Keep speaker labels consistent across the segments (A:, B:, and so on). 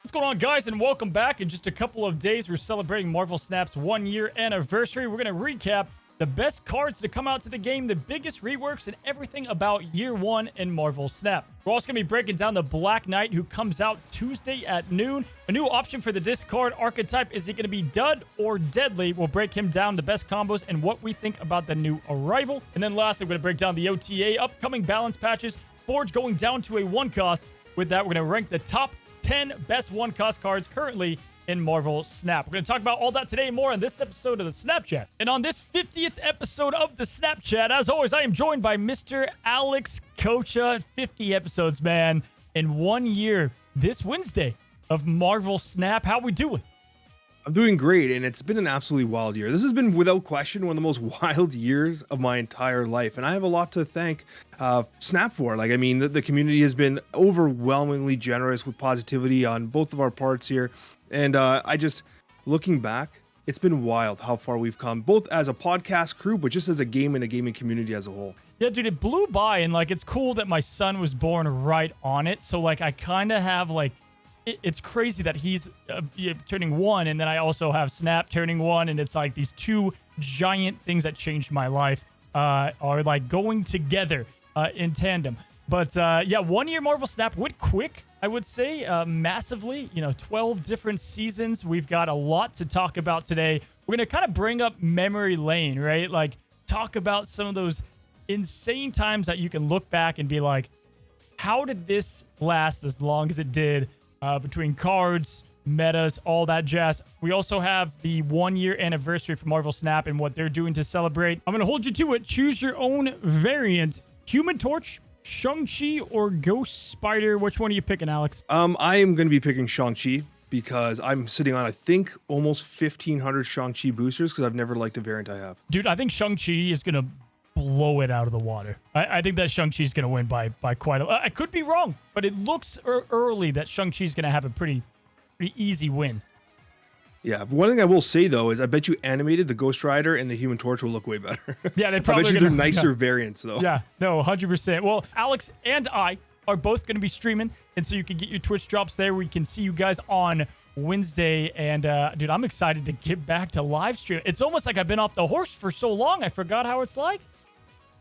A: What's going on, guys, and welcome back. In just a couple of days, we're celebrating Marvel Snap's 1-year anniversary. We're going to recap the best cards to come out to the game, the biggest reworks, and everything about Year 1 in Marvel Snap. We're also going to be breaking down the Black Knight, who comes out Tuesday at noon. A new option for the discard archetype. Is he going to be dud or deadly? We'll break him down, the best combos, and what we think about the new arrival. And then lastly, we're going to break down the OTA, upcoming balance patches, Forge going down to a 1 cost. With that, we're going to rank the top 10 best 1-cost cards currently in Marvel Snap. We're going to talk about all that today and more on this episode of the Snapchat. And on this 50th episode of the Snapchat, as always, I am joined by Mr. Alex Kocha. 50 episodes, man, in 1 year this Wednesday of Marvel Snap. How we doing?
B: I'm doing great, and it's been an absolutely wild year. This has been, without question, one of the most wild years of my entire life, and I have a lot to thank Snap for. Like, I mean, the community has been overwhelmingly generous with positivity on both of our parts here, and I just, looking back, it's been wild how far we've come, both as a podcast crew, but just as a game and a gaming community as a whole.
A: Yeah, dude, it blew by, and, like, it's cool that my son was born right on it, so, like, I kind of have, like, it's crazy that he's turning 1, and then I also have Snap turning 1, and it's like these two giant things that changed my life are like going together in tandem. But yeah, 1 year Marvel Snap went quick, I would say, massively. 12 different seasons. We've got a lot to talk about today. We're gonna kind of bring up memory lane, right? Like, talk about some of those insane times that you can look back and be like, how did this last as long as it did? Between cards, metas, all that jazz. We also have the 1 year anniversary for Marvel Snap and what they're doing to celebrate. I'm going to hold you to it. Choose your own variant. Human Torch, Shang-Chi, or Ghost Spider. Which one are you picking, Alex?
B: I am going to be picking Shang-Chi because I'm sitting on, I think, almost 1,500 Shang-Chi boosters because I've never liked a variant I have.
A: Dude, I think Shang-Chi is going to blow it out of the water. I think that Shang-Chi is going to win by quite a... I could be wrong, but it looks early that Shang-Chi is going to have a pretty easy win.
B: Yeah, one thing I will say, though, is I bet you animated the Ghost Rider and the Human Torch will look way better.
A: Yeah, they probably
B: I bet you they're nicer variants, though.
A: Yeah, no, 100%. Well, Alex and I are both going to be streaming, and so you can get your Twitch drops there. We can see you guys on Wednesday, and dude, I'm excited to get back to live stream. It's almost like I've been off the horse for so long, I forgot how it's like.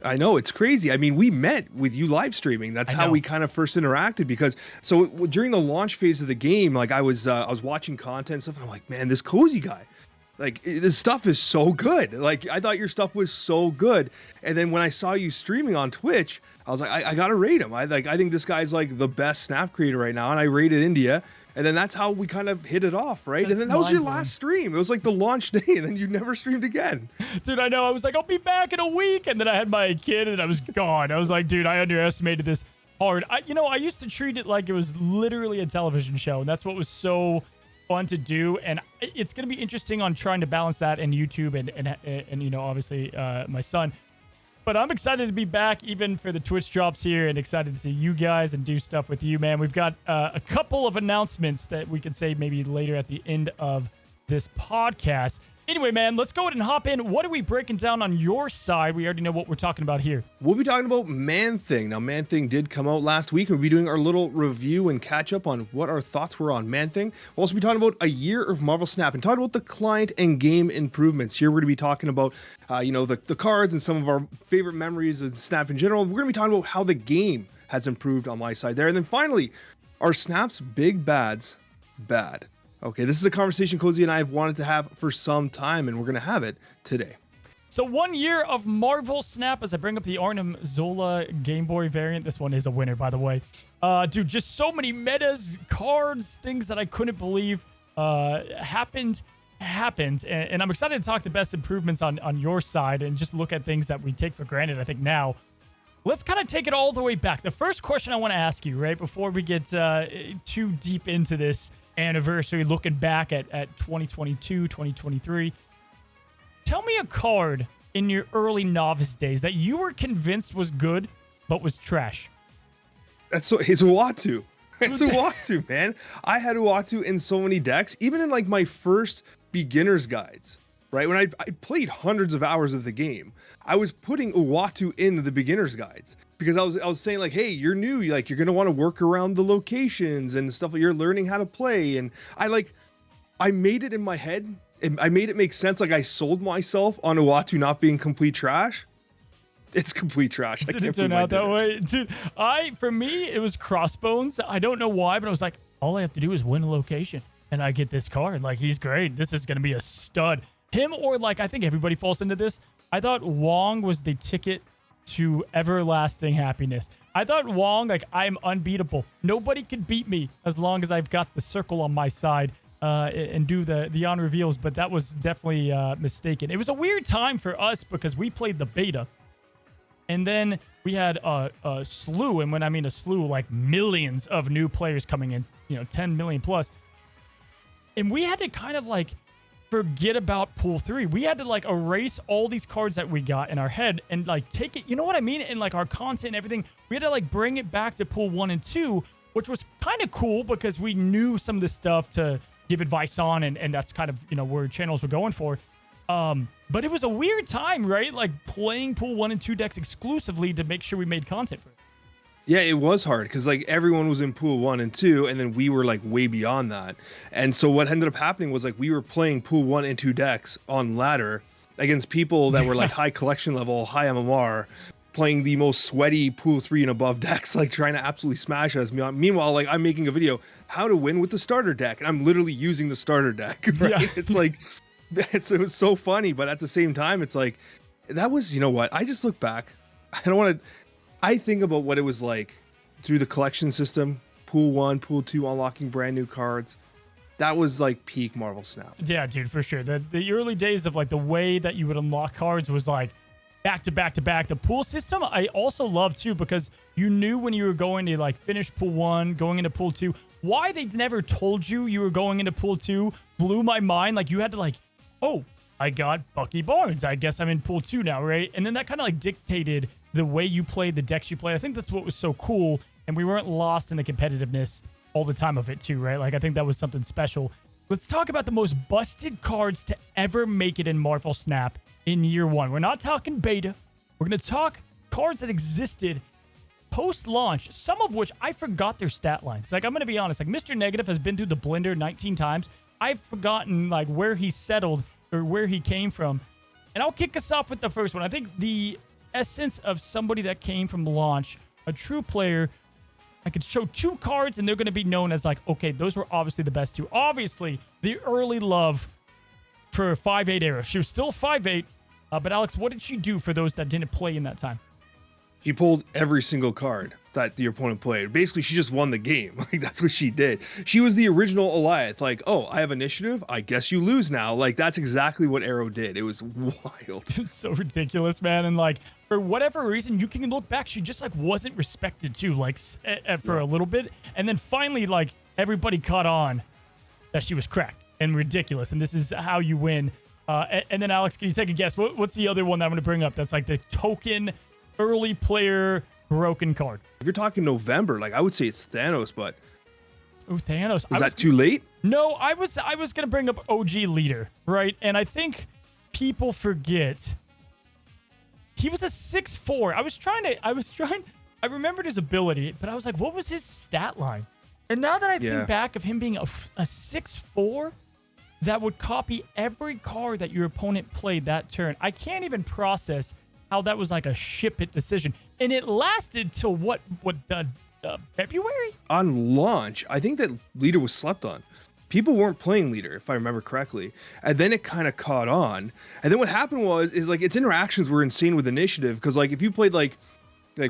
B: I know, it's crazy. I mean, we met with you live streaming. That's how we kind of first interacted, because so during the launch phase of the game, like I was watching content and stuff, and I'm like, man, this Cozy guy, like, this stuff is so good. Like, I thought your stuff was so good. And then when I saw you streaming on Twitch, I was like, I gotta rate him. I think this guy's like the best Snap creator right now, and I rated India. And then that's how we kind of hit it off, right? And then that was your last stream. It was like the launch day, and then you never streamed again.
A: Dude, I know. I was like, I'll be back in a week. And then I had my kid, and I was gone. I was like, dude, I underestimated this hard. I used to treat it like it was literally a television show, and that's what was so fun to do. And it's going to be interesting on trying to balance that in YouTube and obviously my son. But I'm excited to be back, even for the Twitch drops here, and excited to see you guys and do stuff with you, man. We've got a couple of announcements that we can say maybe later at the end of this podcast. Anyway, man, let's go ahead and hop in. What are we breaking down on your side? We already know what we're talking about here.
B: We'll be talking about Man-Thing. Now, Man-Thing did come out last week, and we'll be doing our little review and catch up on what our thoughts were on Man-Thing. We'll also be talking about a year of Marvel Snap and talking about the client and game improvements. Here, we're going to be talking about, the cards and some of our favorite memories of Snap in general. We're going to be talking about how the game has improved on my side there. And then finally, are Snap's big bads bad? Okay, this is a conversation Cozy and I have wanted to have for some time, and we're going to have it today.
A: So 1 year of Marvel Snap, as I bring up the Arnim Zola Game Boy variant. This one is a winner, by the way. Dude, just so many metas, cards, things that I couldn't believe happened. And I'm excited to talk the best improvements on your side and just look at things that we take for granted, I think, now. Let's kind of take it all the way back. The first question I want to ask you, right, before we get too deep into this anniversary, looking back at 2022, 2023. Tell me a card in your early novice days that you were convinced was good, but was trash.
B: It's Uatu. It's Uatu, man. I had Uatu in so many decks, even in like my first beginner's guides. right? When I played hundreds of hours of the game, I was putting Uatu into the beginner's guides because I was saying like, hey, you're new, like you're gonna want to work around the locations and stuff. You're learning how to play, and I made it in my head, and I made it make sense. Like I sold myself on Uatu not being complete trash. It's complete trash.
A: Did it turn out that way, dude? For me, it was Crossbones. I don't know why, but I was like, all I have to do is win a location, and I get this card. Like he's great. This is gonna be a stud. Him or like I think everybody falls into this. I thought Wong was the ticket to everlasting happiness. I thought Wong, like I'm unbeatable. Nobody can beat me as long as I've got the circle on my side. And do the on reveals, but that was definitely mistaken. It was a weird time for us because we played the beta, and then we had a slew, and when I mean a slew, like millions of new players coming in, 10 million plus, and we had to kind of like forget about Pool 3. We had to like erase all these cards that we got in our head and like take it, you know what I mean? And like our content and everything, we had to like bring it back to Pool 1 and 2, which was kind of cool because we knew some of this stuff to give advice on, and that's kind of where channels were going for. But it was a weird time, right? Like playing Pool 1 and 2 decks exclusively to make sure we made content for it.
B: Yeah, it was hard because like everyone was in Pool 1 and 2, and then we were like way beyond that. And so what ended up happening was like we were playing Pool 1 and 2 decks on ladder against people that were like high collection level, high MMR, playing the most sweaty Pool 3 and above decks, like trying to absolutely smash us. Meanwhile, like I'm making a video how to win with the starter deck, and I'm literally using the starter deck, right? Yeah. It's like it was so funny, but at the same time, it's like that was, what? I just look back. I think about what it was like through the collection system, Pool 1, Pool 2, unlocking brand new cards. That was like peak Marvel Snap.
A: Yeah, dude, for sure. The early days of like the way that you would unlock cards was like back to back to back. The pool system I also loved too because you knew when you were going to like finish Pool 1, going into Pool 2. Why they never told you were going into Pool 2 blew my mind. Like you had to like, oh, I got Bucky Barnes. I guess I'm in Pool 2 now, right? And then that kind of like dictated the way you played, the decks you played. I think that's what was so cool, and we weren't lost in the competitiveness all the time of it too, right? Like I think that was something special. Let's talk about the most busted cards to ever make it in Marvel Snap in year one. We're not talking beta. We're going to talk cards that existed post-launch, some of which I forgot their stat lines. Like I'm going to be honest, like Mr. Negative has been through the blender 19 times. I've forgotten like where he settled or where he came from. And I'll kick us off with the first one. I think the essence of somebody that came from launch, a true player. I could show two cards and they're going to be known as like, okay, those were obviously the best two. Obviously, the early love for 5'8" era. She was still 5'8", but Alex, what did she do for those that didn't play in that time?
B: She pulled every single card that the opponent played. Basically, she just won the game. Like, that's what she did. She was the original Alioth. Like, oh, I have initiative. I guess you lose now. Like, that's exactly what Arrow did. It was wild.
A: It was so ridiculous, man. And, like, for whatever reason, you can look back. She just, like, wasn't respected, too, like, for a little bit. And then finally, like, everybody caught on that she was cracked and ridiculous. And this is how you win. And then, Alex, can you take a guess? What's the other one that I'm going to bring up that's, like, the token early player broken card?
B: If you're talking November, like I would say it's Thanos, but
A: ooh, Thanos.
B: Is that too late?
A: No, I was gonna bring up OG Leader, right? And I think people forget he was a 6'4". I remembered his ability, but I was like, what was his stat line? And now that I think back of him being a 6'4", that would copy every card that your opponent played that turn. I can't even process how that was like a ship it decision. And it lasted till what February? On
B: launch, I think that Leader was slept on. People weren't playing Leader, if I remember correctly. And then it kind of caught on. And then what happened is like its interactions were insane with initiative. Because like if you played like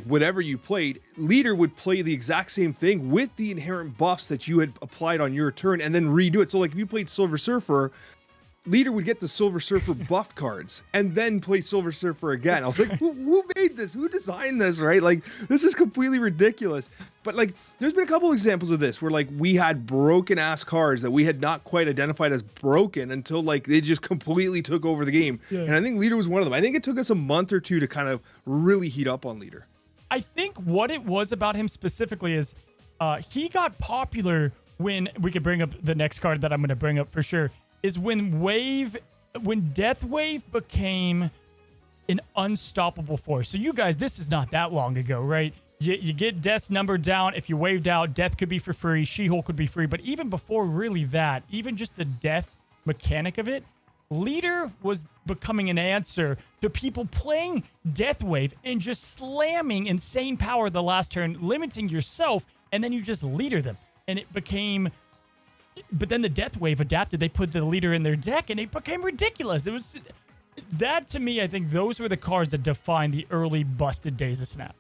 B: whatever you played, Leader would play the exact same thing with the inherent buffs that you had applied on your turn and then redo it. So like if you played Silver Surfer, Leader would get the Silver Surfer buffed cards and then play Silver Surfer again. I was like, who made this? Who designed this, right? Like, this is completely ridiculous. But like, there's been a couple examples of this where like we had broken ass cards that we had not quite identified as broken until like they just completely took over the game. Yeah. And I think Leader was one of them. I think it took us a month or two to kind of really heat up on Leader.
A: I think what it was about him specifically is he got popular when we could bring up the next card that I'm going to bring up for sure. Is when Wave when Deathwave became an unstoppable force. So you guys, this is not that long ago, right? You get Death's number down. If you waved out, Death could be for free. She-Hulk could be free. But even before really that, even just the Death mechanic of it, Leader was becoming an answer to people playing Deathwave and just slamming insane power the last turn, limiting yourself, and then you just leader them. And it became... But then the Deathwave adapted. They put the Leader in their deck, and it became ridiculous. It was... That, to me, I think those were the cards that defined the early busted days of Snap.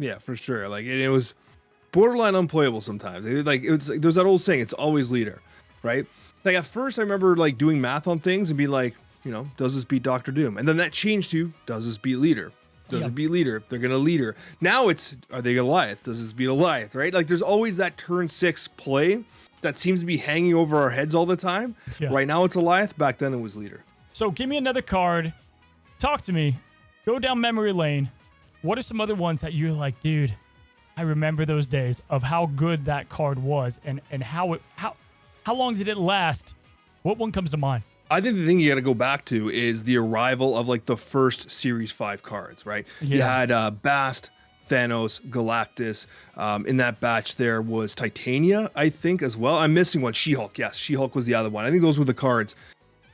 B: Yeah, for sure. Like it was borderline unplayable sometimes. There's that old saying, it's always Leader, right? Like at first I remember like doing math on things and be like, does this beat Doctor Doom? And then that changed to, does this beat Leader? Does it beat Leader? They're gonna Leader. Now it's, are they Goliath? Does this beat Goliath, right? Like there's always that turn 6 play that seems to be hanging over our heads all the time. Yeah. Right now it's Goliath, back then it was Leader.
A: So give me another card. Talk to me. Go down memory lane. What are some other ones that you're like, dude, I remember those days of how good that card was and how long did it last? What one comes to mind?
B: I think the thing you got to go back to is the arrival of like the first Series 5 cards, right? Yeah. You had Bast, Thanos, Galactus. In that batch there was Titania, I think, as well. I'm missing one. She-Hulk. Yes, She-Hulk was the other one. I think those were the cards.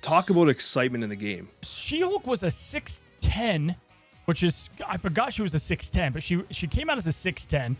B: Talk about excitement in the game. She-Hulk
A: was a 6'10", which is, I forgot she was a 6'10", but she came out as a 6'10".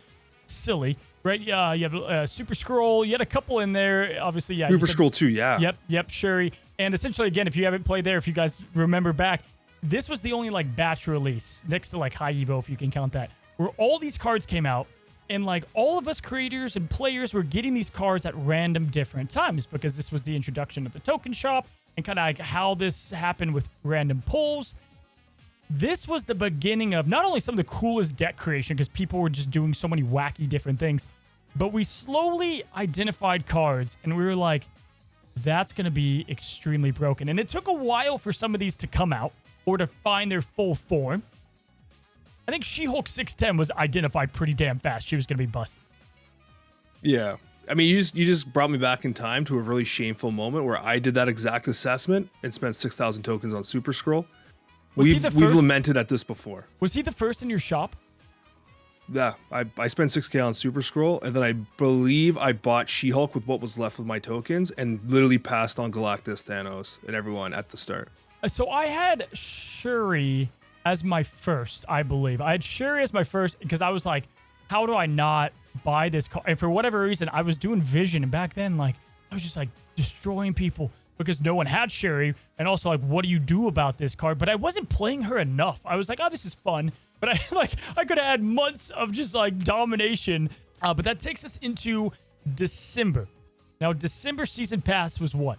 A: Silly, right? Yeah, you have Super Scroll. You had a couple in there, obviously. Yeah,
B: Super Scroll too, yeah.
A: Yep, Shuri. And essentially, again, if you haven't played there, if you guys remember back, this was the only like batch release next to like High Evo, if you can count that, where all these cards came out, and like all of us creators and players were getting these cards at random different times because this was the introduction of the token shop and kind of like how this happened with random pulls. This was the beginning of not only some of the coolest deck creation because people were just doing so many wacky different things, but we slowly identified cards and we were like, that's going to be extremely broken. And it took a while for some of these to come out or to find their full form. I think She-Hulk 6'10" was identified pretty damn fast. She was going to be busted.
B: Yeah. I mean, you just brought me back in time to a really shameful moment where I did that exact assessment and spent 6,000 tokens on Super Scroll. We've lamented at this before.
A: Was he the first in your shop?
B: Yeah, I spent 6K on Super Scroll, and then I believe I bought She-Hulk with what was left of my tokens and literally passed on Galactus, Thanos, and everyone at the start.
A: So I had Shuri as my first, I believe. I had Shuri as my first because I was like, how do I not buy this card? And for whatever reason, I was doing Vision, and back then, like, I was just like destroying people because no one had Shuri, and also like, what do you do about this card? But I wasn't playing her enough. I was like, oh, this is fun, but I could have had months of just like domination. But that takes us into December. Now, December season pass was what?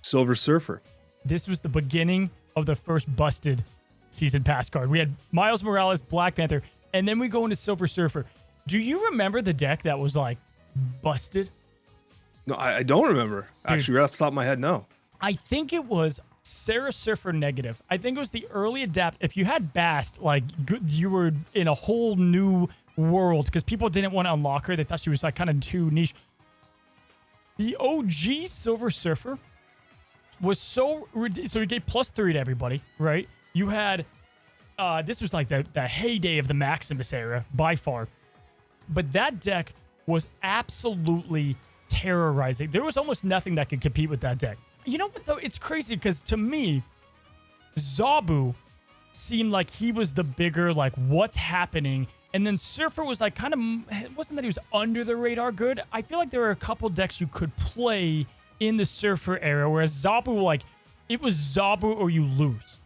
B: Silver Surfer.
A: This was the beginning of the first busted season pass card. We had Miles Morales, Black Panther, and then we go into Silver Surfer. Do you remember the deck that was like busted?
B: No, I don't remember. Actually, right off the top of my head, no.
A: I think it was Sarah Surfer negative. I think it was the early adapt. If you had Bast, like you were in a whole new world because people didn't want to unlock her. They thought she was like kind of too niche. The OG Silver Surfer was so you gave +3 to everybody, right? You had this was like the heyday of the Maximus era by far, but that deck was absolutely terrorizing. There was almost nothing that could compete with that deck. You know what though? It's crazy because to me, Zabu seemed like he was the bigger like what's happening, and then Surfer was like kind of, it wasn't that he was under the radar good. I feel like there were a couple decks you could play in the Surfer era, whereas Zabu, like, it was Zabu or you lose.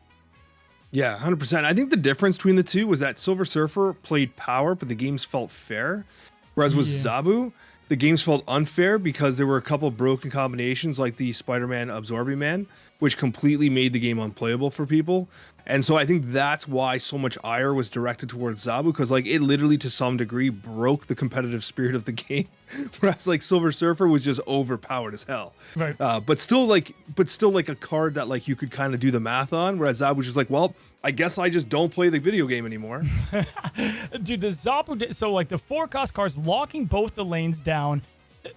B: Yeah, 100%. I think the difference between the two was that Silver Surfer played power, but the games felt fair. Whereas with Zabu, the games felt unfair because there were a couple broken combinations like the Spider-Man Absorbing Man, which completely made the game unplayable for people. And so I think that's why so much ire was directed towards Zabu, because like it literally to some degree broke the competitive spirit of the game. Whereas like Silver Surfer was just overpowered as hell.
A: Right.
B: But still like a card that like you could kind of do the math on, whereas Zabu was just like, well, I guess I just don't play the video game anymore.
A: Dude, the Zabu, so like the 4-cost cards locking both the lanes down,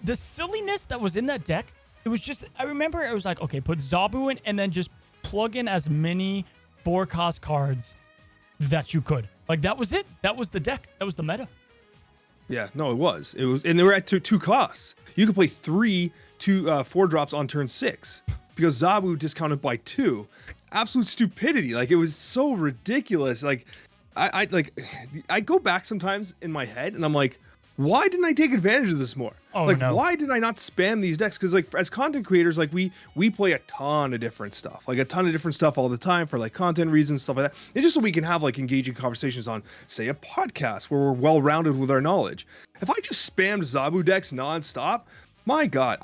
A: the silliness that was in that deck it was just, I remember it was like, okay, put Zabu in and then just plug in as many 4-cost cards that you could. Like, that was it. That was the deck. That was the meta.
B: Yeah, no, it was, and they were at two costs. You could play 4 drops on turn 6 because Zabu discounted by 2. Absolute stupidity. Like, it was so ridiculous. Like, I go back sometimes in my head and I'm like, why didn't I take advantage of this more?
A: Oh,
B: like,
A: no.
B: Why did I not spam these decks? Because, like, as content creators, like, we play a ton of different stuff, all the time for, like, content reasons, stuff like that. It's just so we can have, like, engaging conversations on, say, a podcast where we're well-rounded with our knowledge. If I just spammed Zabu decks nonstop, my God,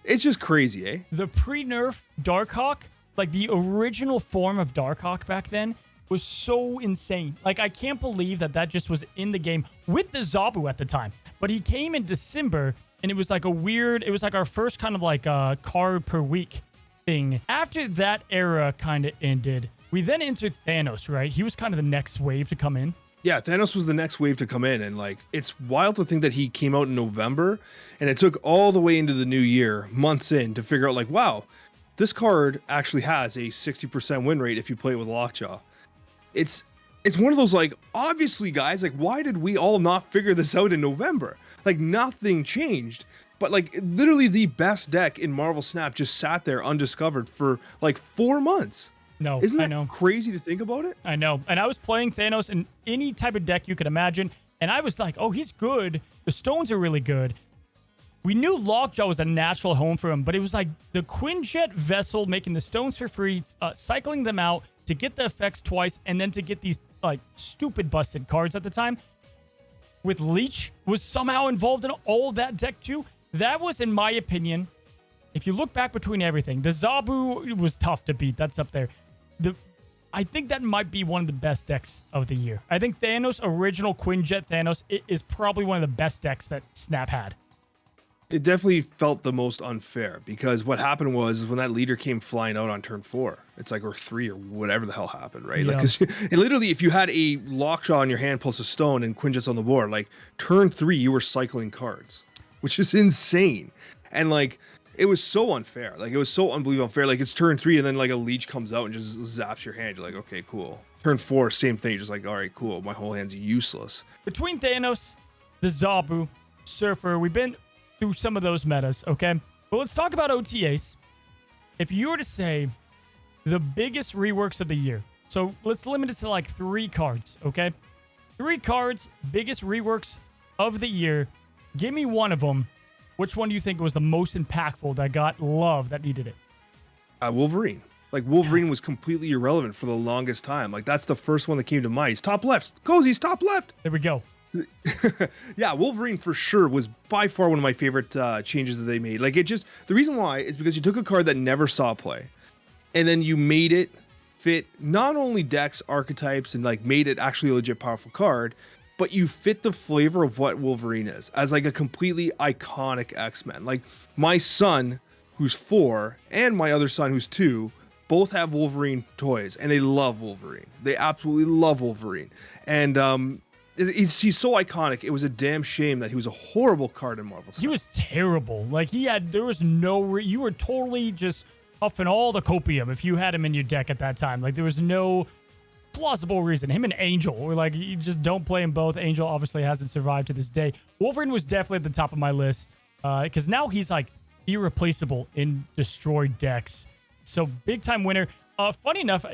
B: it's just crazy, eh?
A: The pre-nerf Darkhawk, like the original form of Darkhawk back then, was so insane. Like, I can't believe that just was in the game with the Zabu at the time. But he came in December, and it was like it was like our first kind of like card per week thing. After that era kind of ended, we then entered Thanos, right? He was kind of the next wave to come in.
B: Yeah, Thanos was the next wave to come in, and like, it's wild to think that he came out in November, and it took all the way into the new year, months in, to figure out like, wow, this card actually has a 60% win rate if you play it with Lockjaw. It's one of those, like, obviously, guys, like, why did we all not figure this out in November? Like, nothing changed, but like, literally the best deck in Marvel Snap just sat there undiscovered for like 4 months.
A: No,
B: isn't that
A: I know.
B: crazy to think about it?
A: I know. And I was playing Thanos in any type of deck you could imagine, and I was like, oh, he's good. The stones are really good. We knew Lockjaw was a natural home for him, but it was like the Quinjet Vessel making the stones for free, cycling them out to get the effects twice, and then to get these like stupid busted cards at the time. With Leech was somehow involved in all that deck too. That was, in my opinion, if you look back between everything, the Zabu was tough to beat. That's up there. I think that might be one of the best decks of the year. I think Thanos, original Quinjet Thanos, is probably one of the best decks that Snap had.
B: It definitely felt the most unfair because what happened was when that leader came flying out on turn 4, it's like, or 3 or whatever the hell happened, right?
A: Yeah.
B: Like, cause literally, if you had a Lockjaw in your hand plus a stone and Quinjet's on the board, like turn 3, you were cycling cards, which is insane. And like, it was so unfair. Like, it was so unbelievable unfair. Like, it's turn 3 and then like a leech comes out and just zaps your hand. You're like, okay, cool. Turn 4, same thing. You're just like, all right, cool. My whole hand's useless.
A: Between Thanos, the Zabu, Surfer, we've been through some of those metas, okay? But let's talk about OTAs. If you were to say the biggest reworks of the year, so let's limit it to like 3 cards, okay? 3 cards, biggest reworks of the year. Give me one of them. Which one do you think was the most impactful, that got love, that needed it?
B: Wolverine. Like, Wolverine was completely irrelevant for the longest time. Like, that's the first one that came to mind. He's top left. Cozy's top left.
A: There we go.
B: Yeah, Wolverine for sure was by far one of my favorite changes that they made. Like, it just, the reason why is because you took a card that never saw play, and then you made it fit not only decks, archetypes, and like made it actually a legit powerful card, but you fit the flavor of what Wolverine is as like a completely iconic X-Men. Like, my son, who's 4, and my other son, who's 2, both have Wolverine toys, and they love Wolverine. They absolutely love Wolverine. And he's so iconic. It was a damn shame that he was a horrible card in Marvel.
A: He was terrible. Like, there was no, you were totally just huffing all the copium if you had him in your deck at that time. Like, there was no plausible reason. Him and Angel were like, you just don't play them both. Angel obviously hasn't survived to this day. Wolverine was definitely at the top of my list because now he's like irreplaceable in destroyed decks. So big time winner. Funny enough,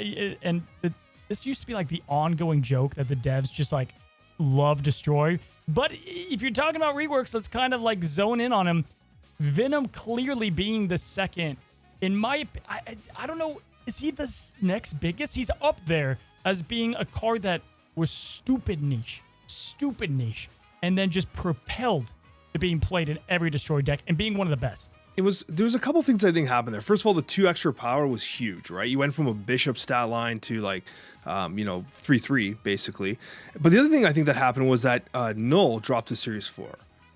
A: this used to be like the ongoing joke that the devs just like love destroy. But if you're talking about reworks, let's kind of like zone in on him. Venom clearly being the second. In my, I don't know, is he the next biggest? He's up there as being a card that was stupid niche, and then just propelled to being played in every destroyed deck and being one of the best.
B: There was a couple things I think happened there. First of all, the 2 extra power was huge, right? You went from a bishop stat line to like, 3/3 basically. But the other thing I think that happened was that Null dropped to Series 4.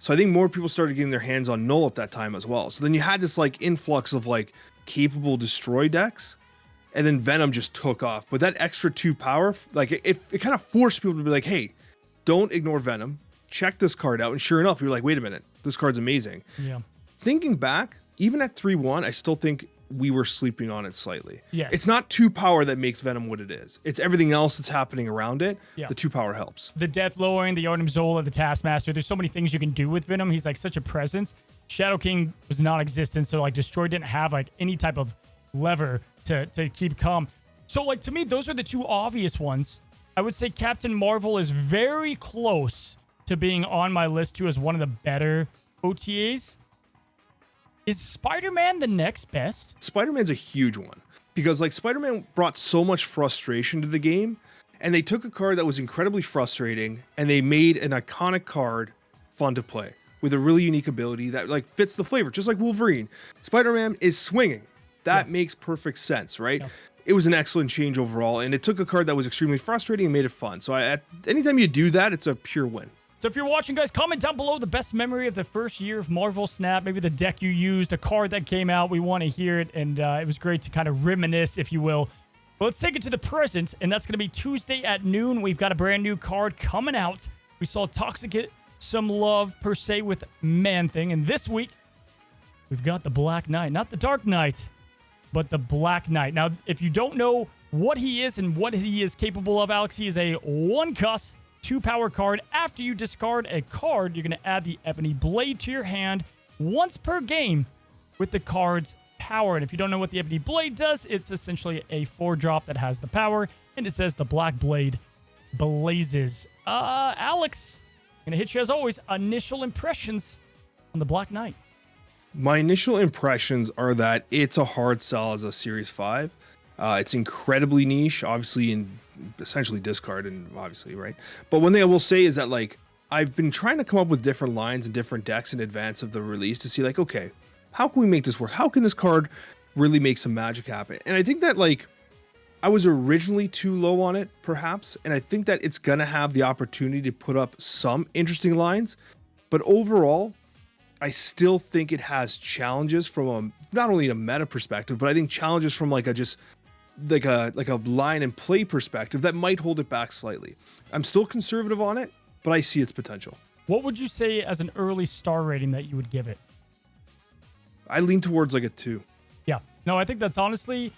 B: So I think more people started getting their hands on Null at that time as well. So then you had this like influx of like capable destroy decks, and then Venom just took off. But that extra 2 power, like it kind of forced people to be like, hey, don't ignore Venom. Check this card out. And sure enough, you're like, wait a minute, this card's amazing.
A: Yeah.
B: Thinking back, even at 3-1, I still think we were sleeping on it slightly.
A: Yes.
B: It's not 2 power that makes Venom what it is. It's everything else that's happening around it.
A: Yeah.
B: The 2 power helps.
A: The death lowering, the Arnim Zola, the Taskmaster. There's so many things you can do with Venom. He's like such a presence. Shadow King was non-existent, so like Destroy didn't have like any type of lever to keep calm. So like to me, those are the 2 obvious ones. I would say Captain Marvel is very close to being on my list too as one of the better OTAs. Is Spider-Man the next best?
B: Spider-Man's a huge one because like Spider-Man brought so much frustration to the game, and they took a card that was incredibly frustrating and they made an iconic card fun to play with a really unique ability that like fits the flavor, just like Wolverine. Spider-Man is swinging. That makes perfect sense, right? Yeah. It was an excellent change overall, and it took a card that was extremely frustrating and made it fun. So anytime you do that, it's a pure win.
A: So if you're watching, guys, comment down below the best memory of the first year of Marvel Snap. Maybe the deck you used, a card that came out. We want to hear it, and it was great to kind of reminisce, if you will. But let's take it to the present, and that's going to be Tuesday at noon. We've got a brand new card coming out. We saw Toxic get some love, per se, with Man-Thing. And this week, we've got the Black Knight. Not the Dark Knight, but the Black Knight. Now, if you don't know what he is and what he is capable of, Alex, he is a 1-cuss, 2-power card. After you discard a card, you're going to add the Ebony Blade to your hand once per game with the card's power. And if you don't know what the Ebony Blade does, it's essentially a 4-drop that has the power, and it says the Black Blade blazes. Alex, I'm going to hit you as always. Initial impressions on the Black Knight.
B: My initial impressions are that it's a hard sell as a Series 5. It's incredibly niche, obviously, in essentially discard, and obviously, right? But one thing I will say is that, like, I've been trying to come up with different lines and different decks in advance of the release to see, like, okay, how can we make this work? How can this card really make some magic happen? And I think that, like, I was originally too low on it, perhaps, and I think that it's going to have the opportunity to put up some interesting lines. But overall, I still think it has challenges from not only a meta perspective, but I think challenges from like a line and play perspective that might hold it back slightly. I'm still conservative on it, but I see its potential.
A: What would you say as an early star rating that you would give it?
B: I lean towards like a 2.
A: Yeah. No, I think that's honestly...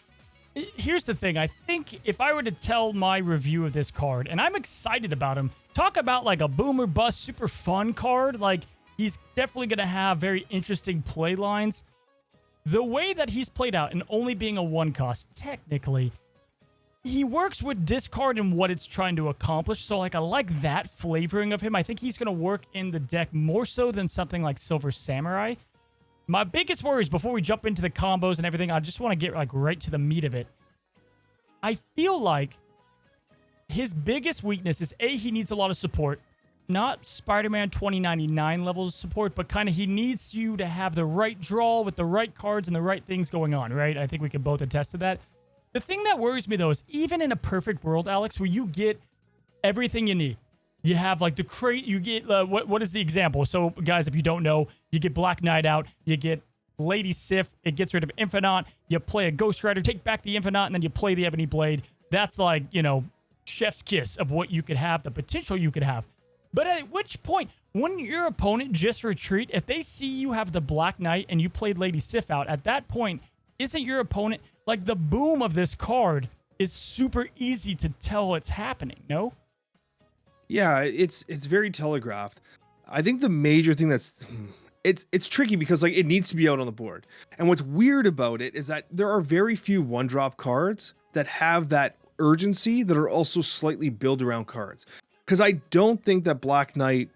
A: Here's the thing. I think if I were to tell my review of this card, and I'm excited about him, talk about like a boom or bust, super fun card, like he's definitely going to have very interesting play lines. The way that he's played out and only being a 1-cost, technically, he works with discard and what it's trying to accomplish. So, like, I like that flavoring of him. I think he's going to work in the deck more so than something like Silver Samurai. My biggest worries before we jump into the combos and everything, I just want to get like right to the meat of it. I feel like his biggest weakness is he needs a lot of support. Not Spider-Man 2099 levels of support, but kind of he needs you to have the right draw with the right cards and the right things going on, right? I think we can both attest to that. The thing that worries me, though, is even in a perfect world, Alex, where you get everything you need. You have, like, the crate, you get, what is the example? So, guys, if you don't know, you get Black Knight out, you get Lady Sif, it gets rid of Infinite, you play a Ghost Rider, take back the Infinite, and then you play the Ebony Blade. That's, like, you know, chef's kiss of what you could have, the potential you could have. But at which point, wouldn't your opponent just retreat? If they see you have the Black Knight and you played Lady Sif out, at that point, isn't your opponent, like, the boom of this card is super easy to tell it's happening, no?
B: Yeah, it's very telegraphed. I think the major thing it's tricky because like it needs to be out on the board. And what's weird about it is that there are very few 1-drop cards that have that urgency that are also slightly built around cards. Because I don't think that Black Knight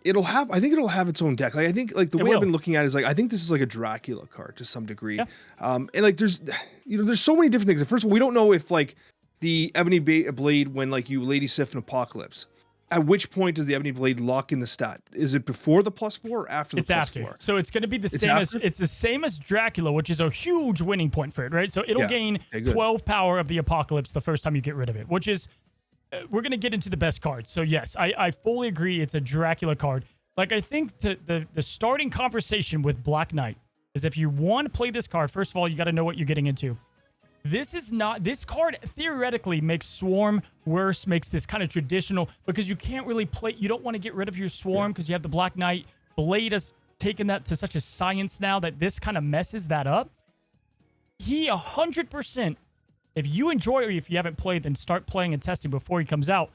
B: I think it'll have its own deck. Like I think like the way I've been looking at it is like I think this is like a Dracula card to some degree. Yeah. And like there's so many different things. First of all, we don't know if like the Ebony Blade when like you Lady Sif and Apocalypse. At which point does the Ebony Blade lock in the stat? Is it before the +4 or after the +4?
A: So it's going to be the same it's the same as Dracula, which is a huge winning point for it, right? So it'll gain 12 power of the Apocalypse the first time you get rid of it, which is we're going to get into the best cards. So yes, I fully agree it's a Dracula card. Like I think the starting conversation with Black Knight is if you want to play this card, first of all, you got to know what you're getting into. This card theoretically makes Swarm worse, makes this kind of traditional because you can't really play, you don't want to get rid of your Swarm because you have the Black Knight. Blade is taken that to such a science now that this kind of messes that up. He 100%, if you enjoy or if you haven't played, then start playing and testing before he comes out.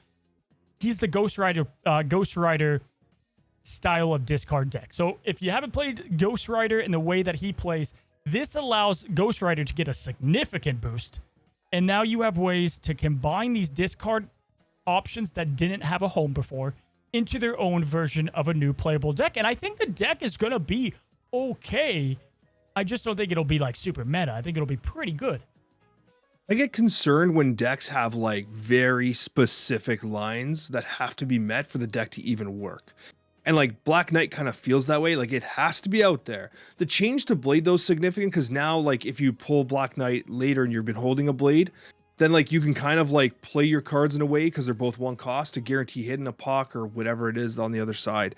A: He's the Ghost Rider style of discard deck. So if you haven't played Ghost Rider in the way that he plays, this allows Ghost Rider to get a significant boost. And now you have ways to combine these discard options that didn't have a home before into their own version of a new playable deck. And I think the deck is going to be okay. I just don't think it'll be like super meta. I think it'll be pretty good.
B: I get concerned when decks have like very specific lines that have to be met for the deck to even work. And like Black Knight kind of feels that way. Like it has to be out there. The change to Blade though is significant because now like if you pull Black Knight later and you've been holding a Blade, then like you can kind of like play your cards in a way because they're both one cost to guarantee hitting a POC or whatever it is on the other side.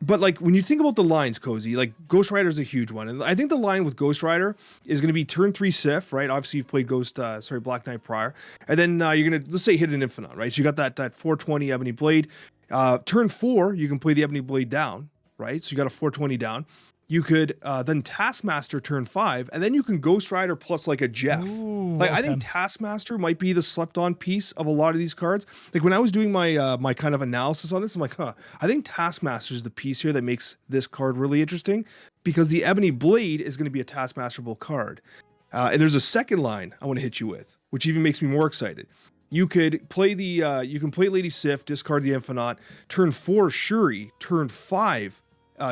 B: But like when you think about the lines, Cozy, like Ghost Rider is a huge one. And I think the line with Ghost Rider is going to be turn 3 Sif, right? Obviously you've played Black Knight prior. And then you're going to, let's say, hit an Infinite, right? So you got that 420 Ebony Blade. Turn 4, you can play the Ebony Blade down, right? So you got a 420 down. You could then Taskmaster turn 5, and then you can Ghost Rider plus like a Jeff.
A: Ooh,
B: like
A: okay.
B: I think Taskmaster might be the slept-on piece of a lot of these cards. Like when I was doing my my kind of analysis on this, I'm like, I think Taskmaster is the piece here that makes this card really interesting because the Ebony Blade is going to be a Taskmasterable card. And there's a second line I want to hit you with, which even makes me more excited. You could play you can play Lady Sif, discard the Infinite, turn 4 Shuri, turn 5.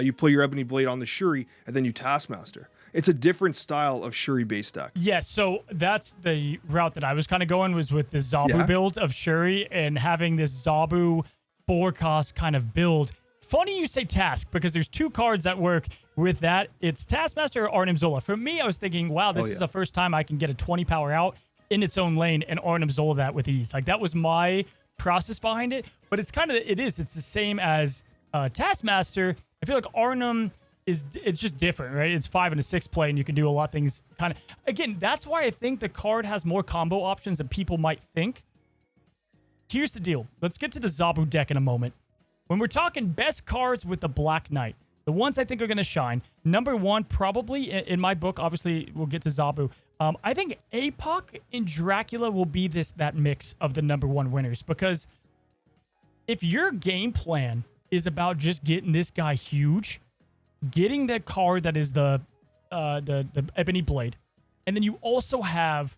B: You play your Ebony Blade on the Shuri, and then you Taskmaster. It's a different style of Shuri-based deck.
A: Yes, so that's the route that I was kind of going, was with the Zabu build of Shuri and having this Zabu 4-cost kind of build. Funny you say Task, because there's 2 cards that work with that. It's Taskmaster or Arnim Zola. For me, I was thinking, wow, this is the first time I can get a 20 power out in its own lane and Arnim Zola that with ease. Like, that was my process behind it. But it's the same as Taskmaster. I feel like Arnim it's just different, right? It's 5 and a 6 play, and you can do a lot of things kind of. Again, that's why I think the card has more combo options than people might think. Here's the deal. Let's get to the Zabu deck in a moment. When we're talking best cards with the Black Knight, the ones I think are going to shine, number 1, probably in my book, obviously we'll get to Zabu. I think APOC and Dracula will be that mix of the number 1 winners, because if your game plan is about just getting this guy huge, getting that card that is the Ebony Blade, and then you also have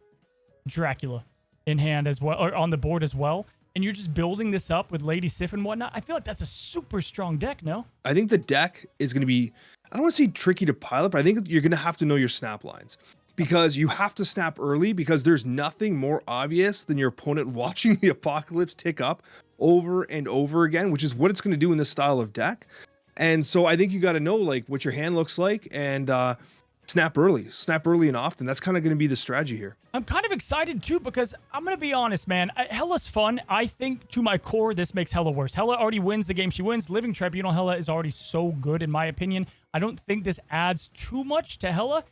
A: Dracula in hand as well, or on the board as well, and you're just building this up with Lady Sif and whatnot, I feel like that's a super strong deck, no?
B: I think the deck is going to be, I don't want to say tricky to pilot, but I think you're going to have to know your snap lines. Because you have to snap early, because there's nothing more obvious than your opponent watching the Apocalypse tick up over and over again, which is what it's going to do in this style of deck. And so I think you got to know like what your hand looks like and snap early and often. That's kind of going to be the strategy here.
A: I'm kind of excited too, because I'm going to be honest, man. Hella's fun. I think to my core, this makes Hella worse. Hella already wins the game she wins. Living Tribunal Hella is already so good in my opinion. I don't think this adds too much to Hella.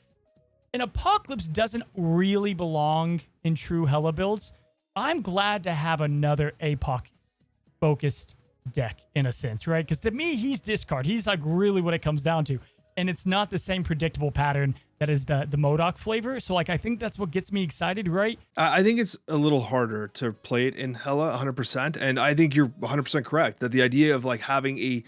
A: And Apocalypse doesn't really belong in true Hella builds. I'm glad to have another APOC-focused deck, in a sense, right? Because to me, he's discard. He's like really what it comes down to. And it's not the same predictable pattern that is the MODOK flavor. So, like, I think that's what gets me excited, right?
B: I think it's a little harder to play it in Hella 100%. And I think you're 100% correct that the idea of, like, having a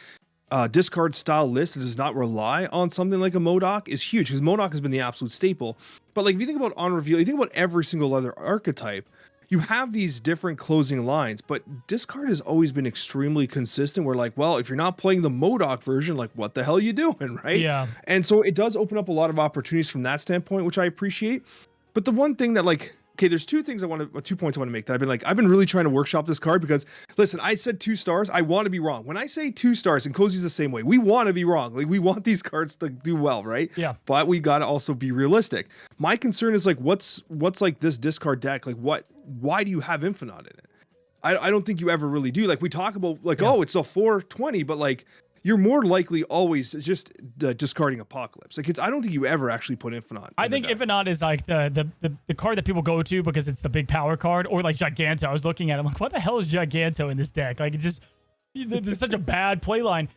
B: discard style list that does not rely on something like a MODOK is huge, because MODOK has been the absolute staple. But like if you think about on reveal, you think about every single other archetype, you have these different closing lines, but discard has always been extremely consistent. We're like, well, if you're not playing the MODOK version, like what the hell are you doing, right?
A: Yeah.
B: And so it does open up a lot of opportunities from that standpoint, which I appreciate. But the one thing that like, okay, there's 2 points I want to make that I've been really trying to workshop this card, because listen, I said 2 stars. I want to be wrong. When I say 2 stars, and Cozy's the same way, we want to be wrong. Like we want these cards to do well, right?
A: Yeah.
B: But we got to also be realistic. My concern is like, what's like this discard deck? Like why do you have Infinite in it? I don't think you ever really do. Like we talk about like, oh, it's a 420, but like, you're more likely always just discarding Apocalypse. Like I don't think you ever actually put Infinite.
A: I think Infinite is like the card that people go to because it's the big power card, or like Giganto. I was looking at it, I'm like, what the hell is Giganto in this deck? Like it just, there's such a bad play line.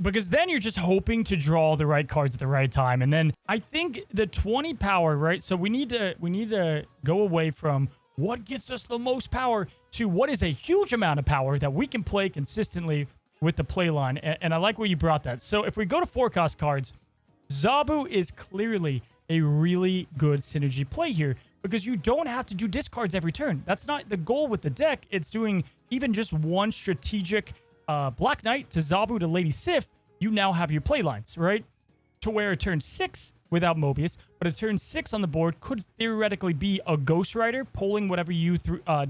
A: because then you're just hoping to draw the right cards at the right time. And then I think the 20 power, right? So we need to go away from what gets us the most power to what is a huge amount of power that we can play consistently with the play line. And I like where you brought that. So if we go to forecast cards, Zabu is clearly a really good synergy play here because you don't have to do discards every turn. That's not the goal with the deck. It's doing even just one strategic Black Knight to Zabu to Lady Sif. You now have your play lines, right? To where a turn 6 without Mobius, but a turn 6 on the board could theoretically be a Ghost Rider pulling whatever you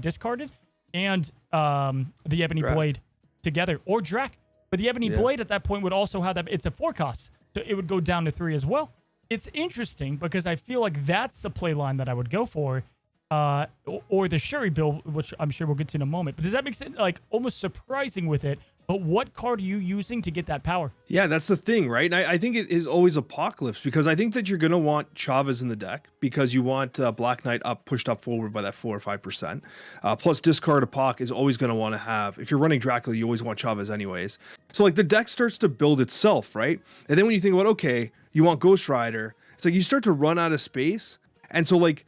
A: discarded and the Ebony Blade together, or Drac. But the Ebony Blade at that point would also have that. It's a 4 cost, so it would go down to 3 as well. It's interesting because I feel like that's the play line that I would go for, or the Shuri build, which I'm sure we'll get to in a moment. But does that make sense? Like almost surprising with it. But what card are you using to get that power?
B: Yeah, that's the thing, right? And I think it is always Apocalypse because I think that you're going to want Chavez in the deck because you want Black Knight pushed up forward by that 4 or 5%. Plus discard Apoc is always going to want to have, if you're running Dracula, you always want Chavez anyways. So like the deck starts to build itself, right? And then when you think about, okay, you want Ghost Rider, it's like you start to run out of space. And so like,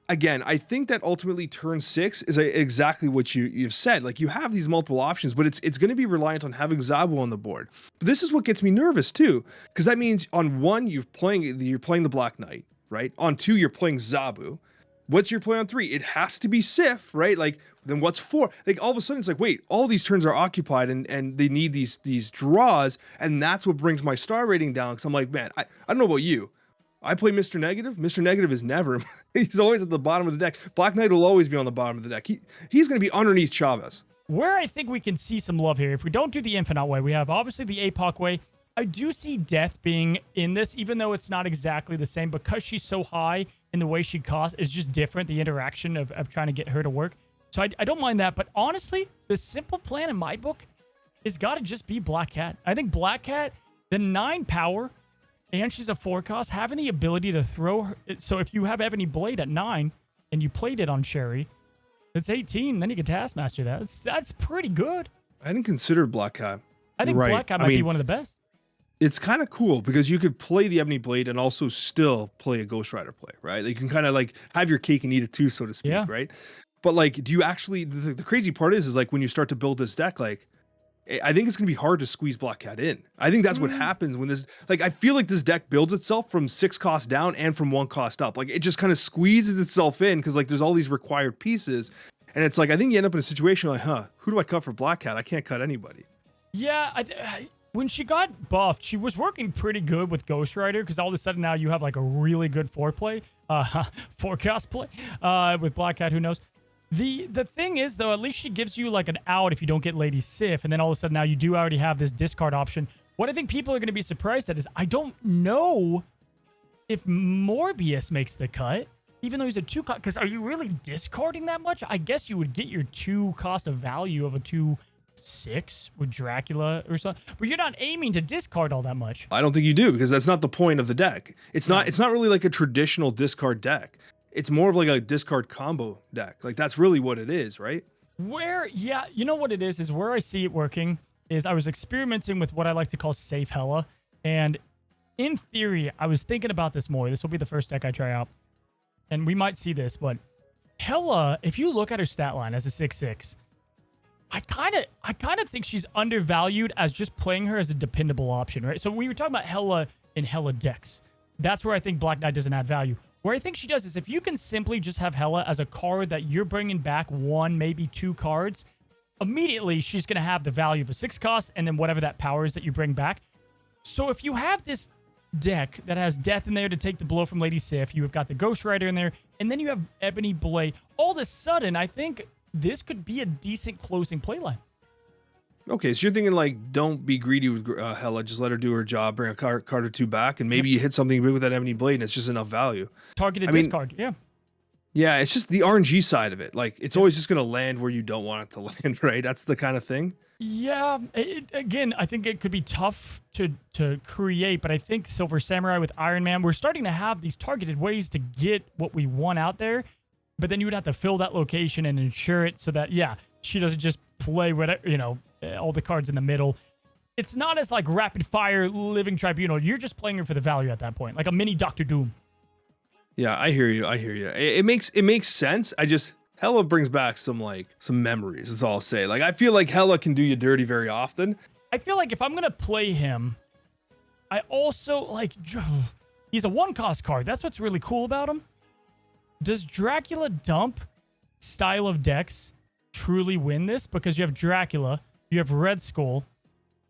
B: again, I think that ultimately turn 6 is exactly what you've said. Like you have these multiple options, but it's going to be reliant on having Zabu on the board. But this is what gets me nervous too, because that means on 1 you're playing the Black Knight, right? On 2 you're playing Zabu. What's your play on 3? It has to be Sif, right? Like then what's 4? Like all of a sudden it's like, wait, all these turns are occupied and they need these draws, and that's what brings my star rating down. Because I'm like, man, I don't know about you. I play Mr. Negative. Mr. Negative is never. He's always at the bottom of the deck. Black Knight will always be on the bottom of the deck. He's going to be underneath Chavez.
A: Where I think we can see some love here, if we don't do the Infinite way, we have obviously the APOC way. I do see Death being in this, even though it's not exactly the same, because she's so high and the way she costs is just different, the interaction of trying to get her to work. So I don't mind that. But honestly, the simple plan in my book is got to just be Black Cat. I think Black Cat, the 9 power, and she's a 4 cost, having the ability to throw her. So if you have Ebony Blade at 9 and you played it on Sherry, it's 18, then you can Taskmaster that. That's pretty good.
B: I didn't consider Black Cat.
A: I think Black Cat might be one of the best.
B: It's kind of cool because you could play the Ebony Blade and also still play a Ghost Rider play, right? Like you can kind of like have your cake and eat it too, so to speak, right? But like, do you actually, the crazy part is like when you start to build this deck, like, I think it's going to be hard to squeeze Black Cat in. I think that's what happens when this, like, I feel like this deck builds itself from 6 costs down and from 1 cost up. Like, it just kind of squeezes itself in because, like, there's all these required pieces. And it's like, I think you end up in a situation like, who do I cut for Black Cat? I can't cut anybody.
A: Yeah, when she got buffed, she was working pretty good with Ghost Rider because all of a sudden now you have, like, a really good forecast play with Black Cat, who knows? The thing is, though, at least she gives you like an out if you don't get Lady Sif, and then all of a sudden now you do already have this discard option. What I think people are going to be surprised at is I don't know if Morbius makes the cut, even though he's a 2 cost. Because are you really discarding that much? I guess you would get your 2 cost of value of a 2/6 with Dracula or something, but you're not aiming to discard all that much.
B: I don't think you do because that's not the point of the deck. It's not really like a traditional discard deck. It's more of like a discard combo deck. Like that's really what it is, right?
A: You know what it is where I see it working is I was experimenting with what I like to call safe Hela. And in theory, I was thinking about this more. This will be the first deck I try out. And we might see this, but Hela, if you look at her stat line as a 6/6, I kind of think she's undervalued as just playing her as a dependable option, right? So we were talking about Hela in Hela decks. That's where I think Black Knight doesn't add value. Where I think she does is if you can simply just have Hela as a card that you're bringing back 1, maybe 2 cards, immediately she's going to have the value of a 6 cost and then whatever that power is that you bring back. So if you have this deck that has Death in there to take the blow from Lady Sif, you have got the Ghost Rider in there, and then you have Ebony Blade, all of a sudden I think this could be a decent closing playline.
B: Okay, so you're thinking like, don't be greedy with Hela, just let her do her job, bring a card or 2 back, and maybe you hit something big with that Ebony Blade, and it's just enough value.
A: Targeted discard, yeah.
B: Yeah, it's just the RNG side of it. Like, it's always just going to land where you don't want it to land, right? That's the kind of thing.
A: Yeah, again, I think it could be tough to create, but I think Silver Samurai with Iron Man, we're starting to have these targeted ways to get what we want out there, but then you would have to fill that location and ensure it so that, yeah, she doesn't just play whatever, all the cards in the middle. it's not as like rapid fire living tribunal. You're just playing her for the value at that point, like a mini Doctor Doom.
B: Yeah, I hear you. I hear you. It makes sense. I just Hela brings back some memories. That's all I'll say. Like I feel like Hela can do you dirty very often.
A: I feel like if I'm gonna play him, I also like he's a 1-cost card. That's what's really cool about him. Does Dracula dump style of decks truly win this? Because you have Dracula, you have Red Skull,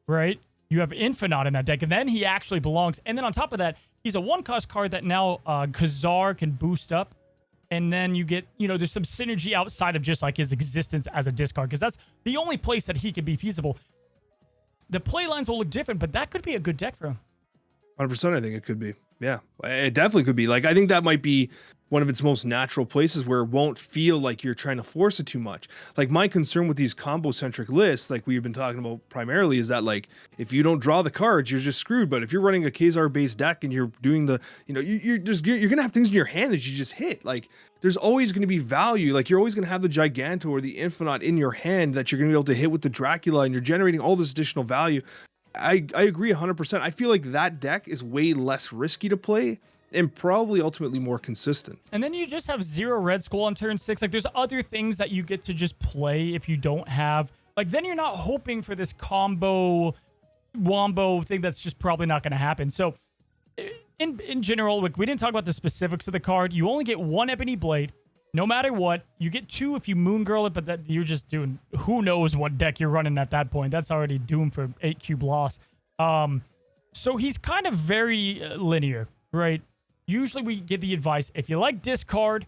A: right? You have Infinite in that deck, and then he actually belongs. And then on top of that, he's a 1-cost card that now Khazar can boost up. And then you get, there's some synergy outside of just like his existence as a discard, because that's the only place that he can be feasible. The play lines will look different, but that could be a good deck for him.
B: 100%, I think it could be. Yeah, it definitely could be. Like, I think that might be one of its most natural places where it won't feel like you're trying to force it too much. Like, my concern with these combo-centric lists, like we've been talking about primarily, is that, like, if you don't draw the cards, you're just screwed. But if you're running a Khazar-based deck and you're doing the, you're going to have things in your hand that you just hit. Like, there's always going to be value. Like, you're always going to have the Giganto or the Infinite in your hand that you're going to be able to hit with the Dracula, and you're generating all this additional value. I agree 100%. I feel like that deck is way less risky to play and probably ultimately more consistent.
A: And then you just have 0 Red Skull on turn 6. Like, there's other things that you get to just play if you don't have... Like, then you're not hoping for this combo wombo thing that's just probably not going to happen. So, in general, like, we didn't talk about the specifics of the card. You only get 1 Ebony Blade, no matter what. You get 2 if you Moon Girl it, but that you're just doing... Who knows what deck you're running at that point. That's already doomed for 8 cube loss. So he's kind of very linear, right? Usually we give the advice, if you like discard,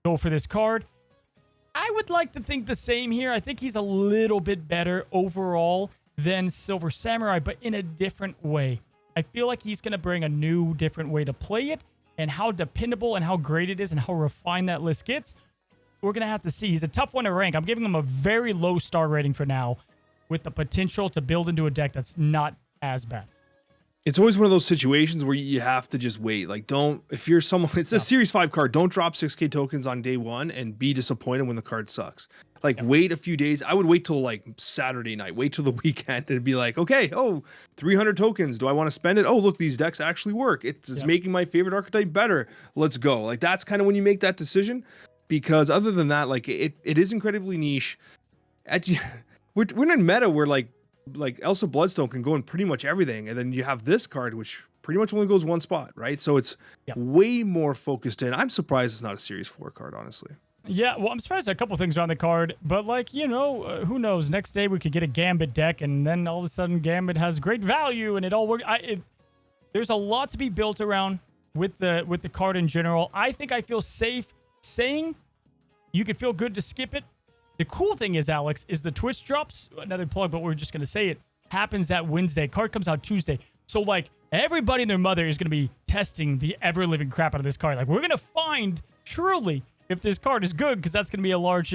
A: go for this card. I would like to think the same here. I think he's a little bit better overall than Silver Samurai, but in a different way. I feel like he's going to bring a new, different way to play it, and how dependable and how great it is and how refined that list gets, we're going to have to see. He's a tough one to rank. I'm giving him a very low star rating for now, with the potential to build into a deck that's not as bad.
B: It's always one of those situations where you have to just wait. Like, if you're someone, it's a Series 5 card, don't drop 6k tokens on day 1 and be disappointed when the card sucks. Like, wait a few days. I would wait till like Saturday night, wait till the weekend and be like, okay, 300 tokens. Do I want to spend it? Oh, look, these decks actually work. It's making my favorite archetype better. Let's go. Like, that's kind of when you make that decision, because other than that, like, it is incredibly niche. We're in meta where like Elsa Bloodstone can go in pretty much everything, and then you have this card which pretty much only goes one spot, right? So it's way more focused in. I'm surprised it's not a Series 4 card, honestly.
A: Yeah, well, I'm surprised at a couple things are on the card, but like, who knows? Next day we could get a Gambit deck, and then all of a sudden Gambit has great value, and it all works. There's a lot to be built around with the card in general. I think I feel safe saying you could feel good to skip it. The cool thing is, Alex, is the Twitch drops, another plug, but we're just going to say it, happens that Wednesday. Card comes out Tuesday. So, like, everybody and their mother is going to be testing the ever-living crap out of this card. Like, we're going to find, truly, if this card is good, because that's going to be a large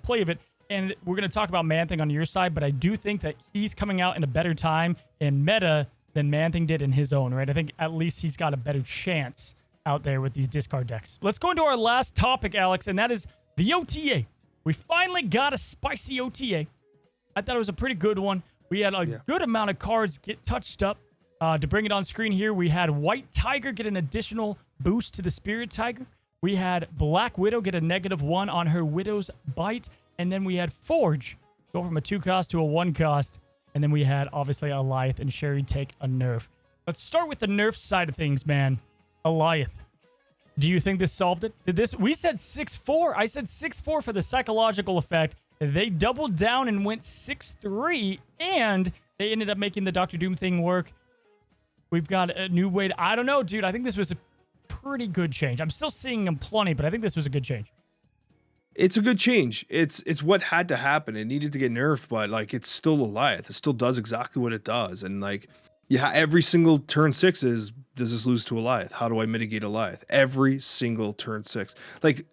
A: play of it. And we're going to talk about Man-Thing on your side, but I do think that he's coming out in a better time in meta than Man-Thing did in his own, right? I think at least he's got a better chance out there with these discard decks. Let's go into our last topic, Alex, and that is the OTA. We finally got a spicy OTA. I thought it was a pretty good one. We had a good amount of cards get touched up. To bring it on screen here, we had White Tiger get an additional boost to the Spirit Tiger. We had Black Widow get a -1 on her Widow's Bite. And then we had Forge go from a 2-cost to a 1-cost. And then we had, obviously, Alioth and Sherry take a nerf. Let's start with the nerf side of things, man. Alioth. Do you think this solved it? We said 6-4. I said 6-4 for the psychological effect. They doubled down and went 6-3, and they ended up making the Doctor Doom thing work. We've got a new way to... I don't know, dude. I think this was a pretty good change. I'm still seeing them plenty, but I think this was a good change.
B: It's a good change. It's what had to happen. It needed to get nerfed, but like it's still Alioth. It still does exactly what it does. And like, every single turn 6 is, does this lose to Alioth? How do I mitigate Alioth? Every single turn 6. Like,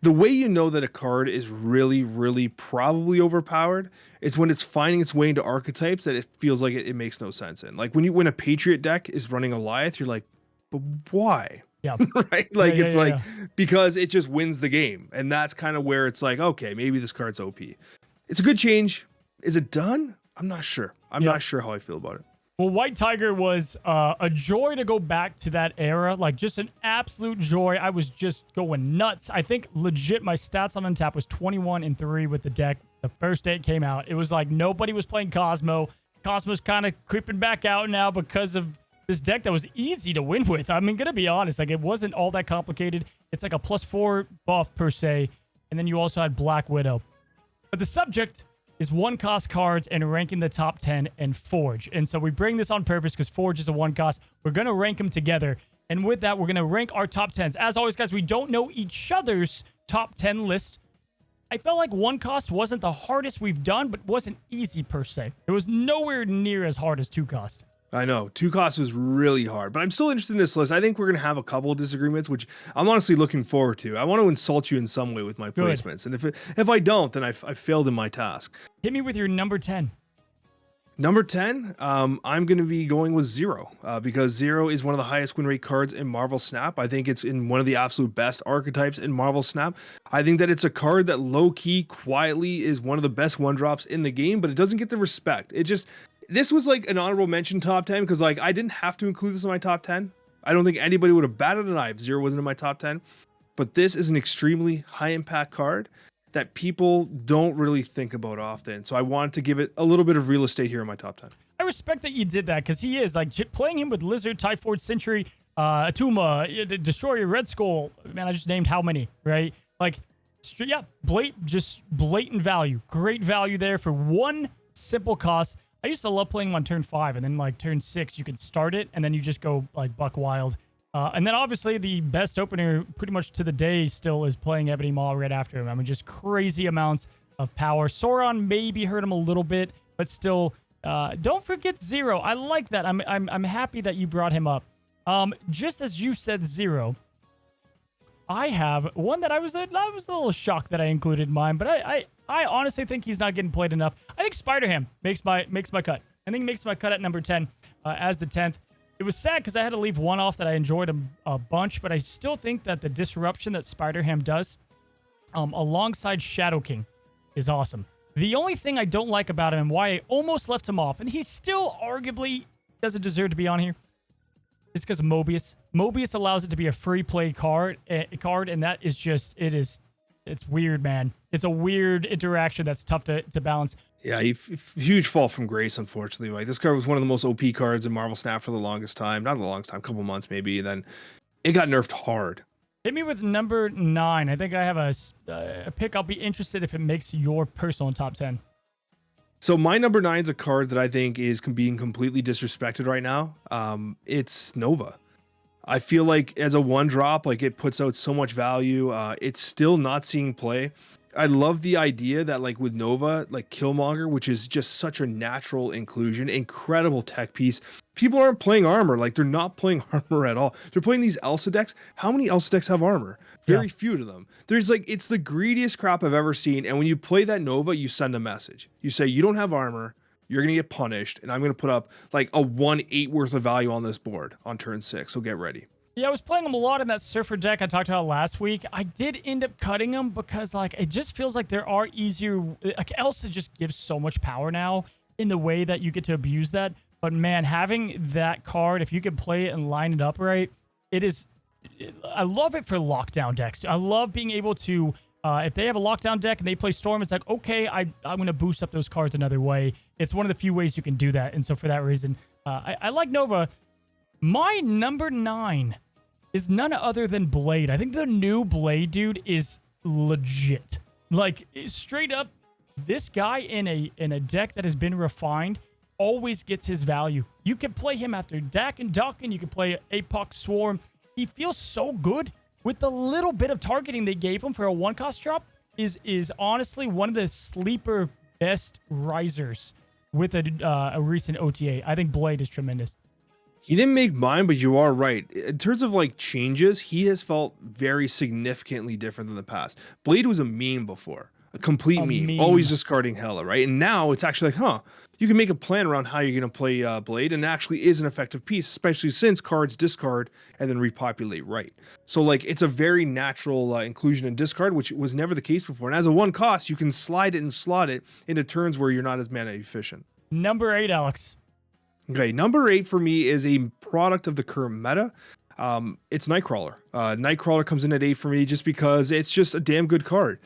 B: the way you know that a card is really, really probably overpowered is when it's finding its way into archetypes that it feels like it makes no sense in. Like when a Patriot deck is running Alioth, you're like, but why?
A: Yeah.
B: Right? Like because it just wins the game. And that's kind of where it's like, okay, maybe this card's OP. It's a good change. Is it done? I'm not sure. I'm
A: Yep.
B: not sure how I feel about it.
A: Well, White Tiger was a joy to go back to that era. Like, just an absolute joy. I was just going nuts. I think legit my stats on Untap was 21-3 with the deck the first day it came out. It was like nobody was playing Cosmo. Cosmo's kind of creeping back out now because of this deck that was easy to win with. I mean, gonna be honest, like, it wasn't all that complicated. It's like a +4 buff per se, and then you also had Black Widow. But the subject is one cost cards and ranking the top 10 and Forge. And so we bring this on purpose because Forge is a one cost. We're going to rank them together. And with that, we're going to rank our top 10s. As always, guys, we don't know each other's top 10 list. I felt like one cost wasn't the hardest we've done, but wasn't easy per se. It was nowhere near as hard as two cost.
B: I know 2 costs was really hard, but I'm still interested in this list. I think we're going to have a couple of disagreements, which I'm honestly looking forward to. I want to insult you in some way with my placements. And if I don't, then I've failed in my task.
A: Hit me with your number 10.
B: Number 10, I'm going to be going with Zero because Zero is one of the highest win rate cards in Marvel Snap. I think it's in one of the absolute best archetypes in Marvel Snap. I think that it's a card that low-key, quietly is one of the best one-drops in the game, but it doesn't get the respect. This was like an honorable mention top 10 because like I didn't have to include this in my top 10. I don't think anybody would have batted an eye if Zero wasn't in my top 10. But this is an extremely high impact card that people don't really think about often. So I wanted to give it a little bit of real estate here in my top 10.
A: I respect that you did that because he is like playing him with Lizard, Typhoid, Sentry, Atuma, Destroyer, Red Skull. Man, I just named how many, right? Like, yeah, blatant value. Great value there for one simple cost. I used to love playing him on turn 5, and then like turn 6, you could start it, and then you just go like buck wild. And then obviously the best opener pretty much to the day still is playing Ebony Maw right after him. I mean, just crazy amounts of power. Sauron maybe hurt him a little bit, but still, don't forget Zero. I like that. I'm happy that you brought him up. Just as you said Zero, I have one that I was a little shocked that I included in mine, but I honestly think he's not getting played enough. I think Spider-Ham makes my cut. I think he makes my cut at number 10 as the 10th. It was sad because I had to leave one off that I enjoyed a bunch, but I still think that the disruption that Spider-Ham does alongside Shadow King is awesome. The only thing I don't like about him and why I almost left him off, and he still arguably doesn't deserve to be on here, is because of Mobius. Mobius allows it to be a free play card, and that is just, it's weird, man. It's a weird interaction that's tough to balance.
B: Yeah, huge fall from grace, unfortunately. Like, this card was one of the most OP cards in Marvel Snap for the longest time. Not the longest time, a couple months maybe. And then it got nerfed hard.
A: Hit me with number 9. I think I have a pick. I'll be interested if it makes your personal top 10.
B: So my number 9 is a card that I think is being completely disrespected right now. It's Nova. I feel like as a one drop, like it puts out so much value. It's still not seeing play. I love the idea that like with Nova, like Killmonger, which is just such a natural inclusion, incredible tech piece. People aren't playing armor. Like they're not playing armor at all. They're playing these Elsa decks. How many Elsa decks have armor? Very few of them. There's like, it's the greediest crap I've ever seen. And when you play that Nova, you send a message. You say, you don't have armor. You're going to get punished. And I'm going to put up like a 1/8 worth of value on this board on turn 6. So get ready.
A: Yeah, I was playing him a lot in that Surfer deck I talked about last week. I did end up cutting him because, like, it just feels like there are easier... Like, Elsa just gives so much power now in the way that you get to abuse that. But, man, having that card, if you can play it and line it up right, it is... I love it for lockdown decks. I love being able to... if they have a lockdown deck and they play Storm, it's like, okay, I'm going to boost up those cards another way. It's one of the few ways you can do that. And so, for that reason, I like Nova. My number 9... is none other than Blade. I think the new Blade dude is legit. Like, straight up, this guy in a deck that has been refined always gets his value. You can play him after Dak and Duck, and you can play Apoc Swarm. He feels so good with the little bit of targeting they gave him for a one-cost drop. Is honestly one of the sleeper best risers with a recent OTA. I think Blade is tremendous.
B: He didn't make mine, but you are right. In terms of like changes, he has felt very significantly different than the past. Blade was a meme before, a complete meme, always discarding Hela, right? And now it's actually like, you can make a plan around how you're going to play Blade, and it actually is an effective piece, especially since cards discard and then repopulate, right? So like it's a very natural inclusion and discard, which was never the case before. And as a one cost, you can slide it and slot it into turns where you're not as mana efficient.
A: Number 8, Alex.
B: Okay, number 8 for me is a product of the current meta. It's Nightcrawler. Nightcrawler comes in at 8 for me just because it's just a damn good card.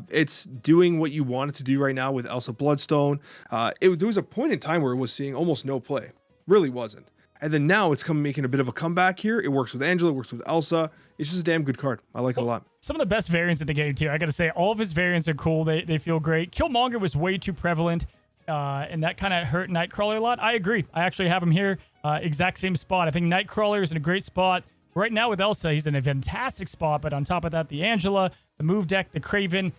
B: It's doing what you want it to do right now with Elsa Bloodstone. There was a point in time where it was seeing almost no play. Really wasn't. And then now it's making a bit of a comeback here. It works with Angela, it works with Elsa. It's just a damn good card. I like it a lot.
A: Some of the best variants in the game, too. I got to say, all of his variants are cool. They feel great. Killmonger was way too prevalent, and that kind of hurt Nightcrawler a lot. I agree. I actually have him here, exact same spot. I think Nightcrawler is in a great spot. Right now with Elsa, he's in a fantastic spot, but on top of that, the Angela, the move deck, the Kraven,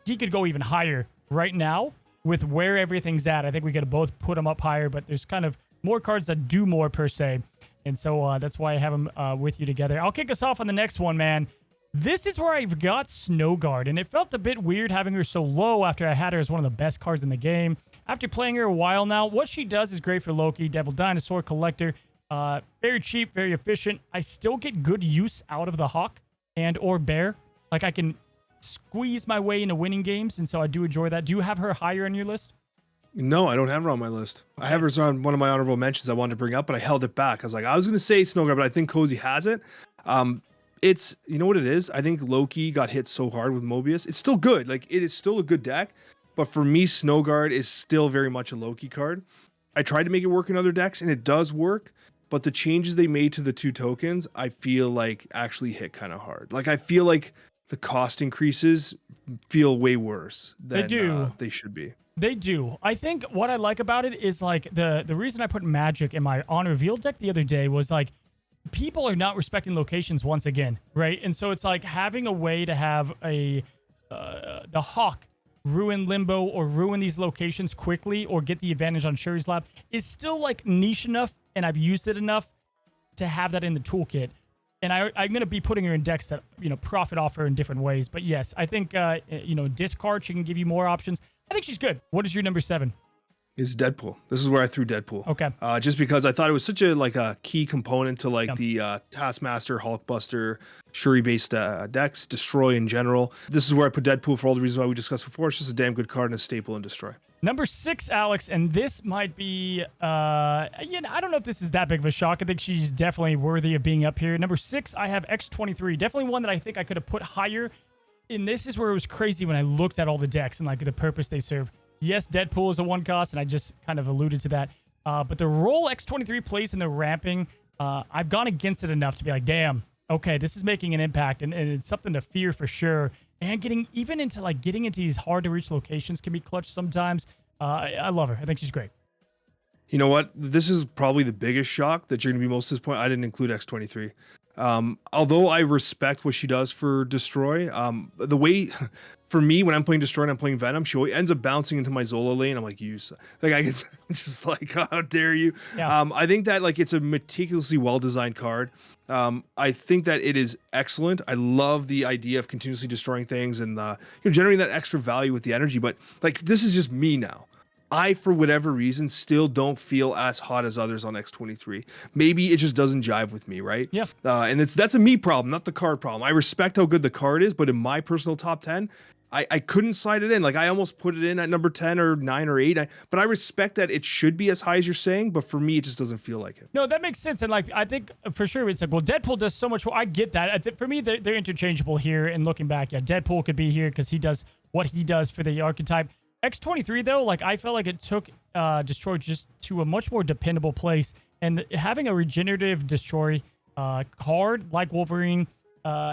A: he could go even higher right now with where everything's at. I think we could have both put him up higher, but there's kind of more cards that do more per se. And so that's why I have him with you together. I'll kick us off on the next one, man. This is where I've got Snowguard, and it felt a bit weird having her so low after I had her as one of the best cards in the game. After playing her a while now, what she does is great for Loki, Devil Dinosaur, Collector. Very cheap, very efficient. I still get good use out of the Hawk and or Bear. Like, I can squeeze my way into winning games, and so I do enjoy that. Do you have her higher on your list?
B: No, I don't have her on my list. Okay. I have her on one of my honorable mentions I wanted to bring up, but I held it back. I was going to say Snowguard, but I think Cozy has it. It's, you know what it is? I think Loki got hit so hard with Mobius. It's still good. Like, it is still a good deck, but for me, Snowguard is still very much a Loki card. I tried to make it work in other decks, and it does work, but the changes they made to the 2 tokens, I feel like actually hit kind of hard. Like, I feel like the cost increases feel way worse than they should be.
A: They do. I think what I like about it is, like, the reason I put Magic in my On Reveal deck the other day was, like, people are not respecting locations once again, right? And so it's like having a way to have the Hawk ruin Limbo or ruin these locations quickly or get the advantage on Shuri's Lab is still, like, niche enough, and I've used it enough to have that in the toolkit. And I'm going to be putting her in decks that, profit off her in different ways. But yes, I think, discard, she can give you more options. I think she's good. What is your number 7?
B: Is Deadpool. This is where I threw Deadpool.
A: Okay.
B: Just because I thought it was such a key component to the Taskmaster, Hulkbuster, Shuri-based decks, Destroy in general. This is where I put Deadpool for all the reasons why we discussed before. It's just a damn good card and a staple in Destroy.
A: Number 6, Alex, and this might be, I don't know if this is that big of a shock. I think she's definitely worthy of being up here. Number 6, I have X-23. Definitely one that I think I could have put higher. And this is where it was crazy when I looked at all the decks and, like, the purpose they serve. Yes, Deadpool is a 1 cost, and I just kind of alluded to that. But the role X-23 plays in the ramping, I've gone against it enough to be like, damn, okay, this is making an impact, and it's something to fear for sure. And getting into these hard-to-reach locations can be clutch sometimes. I love her. I think she's great.
B: You know what? This is probably the biggest shock that you're going to be most disappointed. I didn't include X-23. Although I respect what she does for Destroy, the way, for me, when I'm playing Destroy and I'm playing Venom, she always ends up bouncing into my Zola lane. I'm like, I get just like, how dare you?
A: Yeah.
B: I think that, like, it's a meticulously well-designed card. I think that it is excellent. I love the idea of continuously destroying things and generating that extra value with the energy. But, like, this is just me now. I, for whatever reason, still don't feel as hot as others on X-23. Maybe it just doesn't jive with me, right?
A: Yeah.
B: And that's a me problem, not the card problem. I respect how good the card is, but in my personal top 10, I couldn't slide it in. Like, I almost put it in at number 10 or 9 or 8. But I respect that it should be as high as you're saying, but for me, it just doesn't feel like it.
A: No, that makes sense. And, like, I think for sure it's like, well, Deadpool does so much. I get that. For me, they're interchangeable here. And looking back, yeah, Deadpool could be here because he does what he does for the archetype. X-23, though, like, I felt like it took Destroy just to a much more dependable place. And having a regenerative Destroy card like Wolverine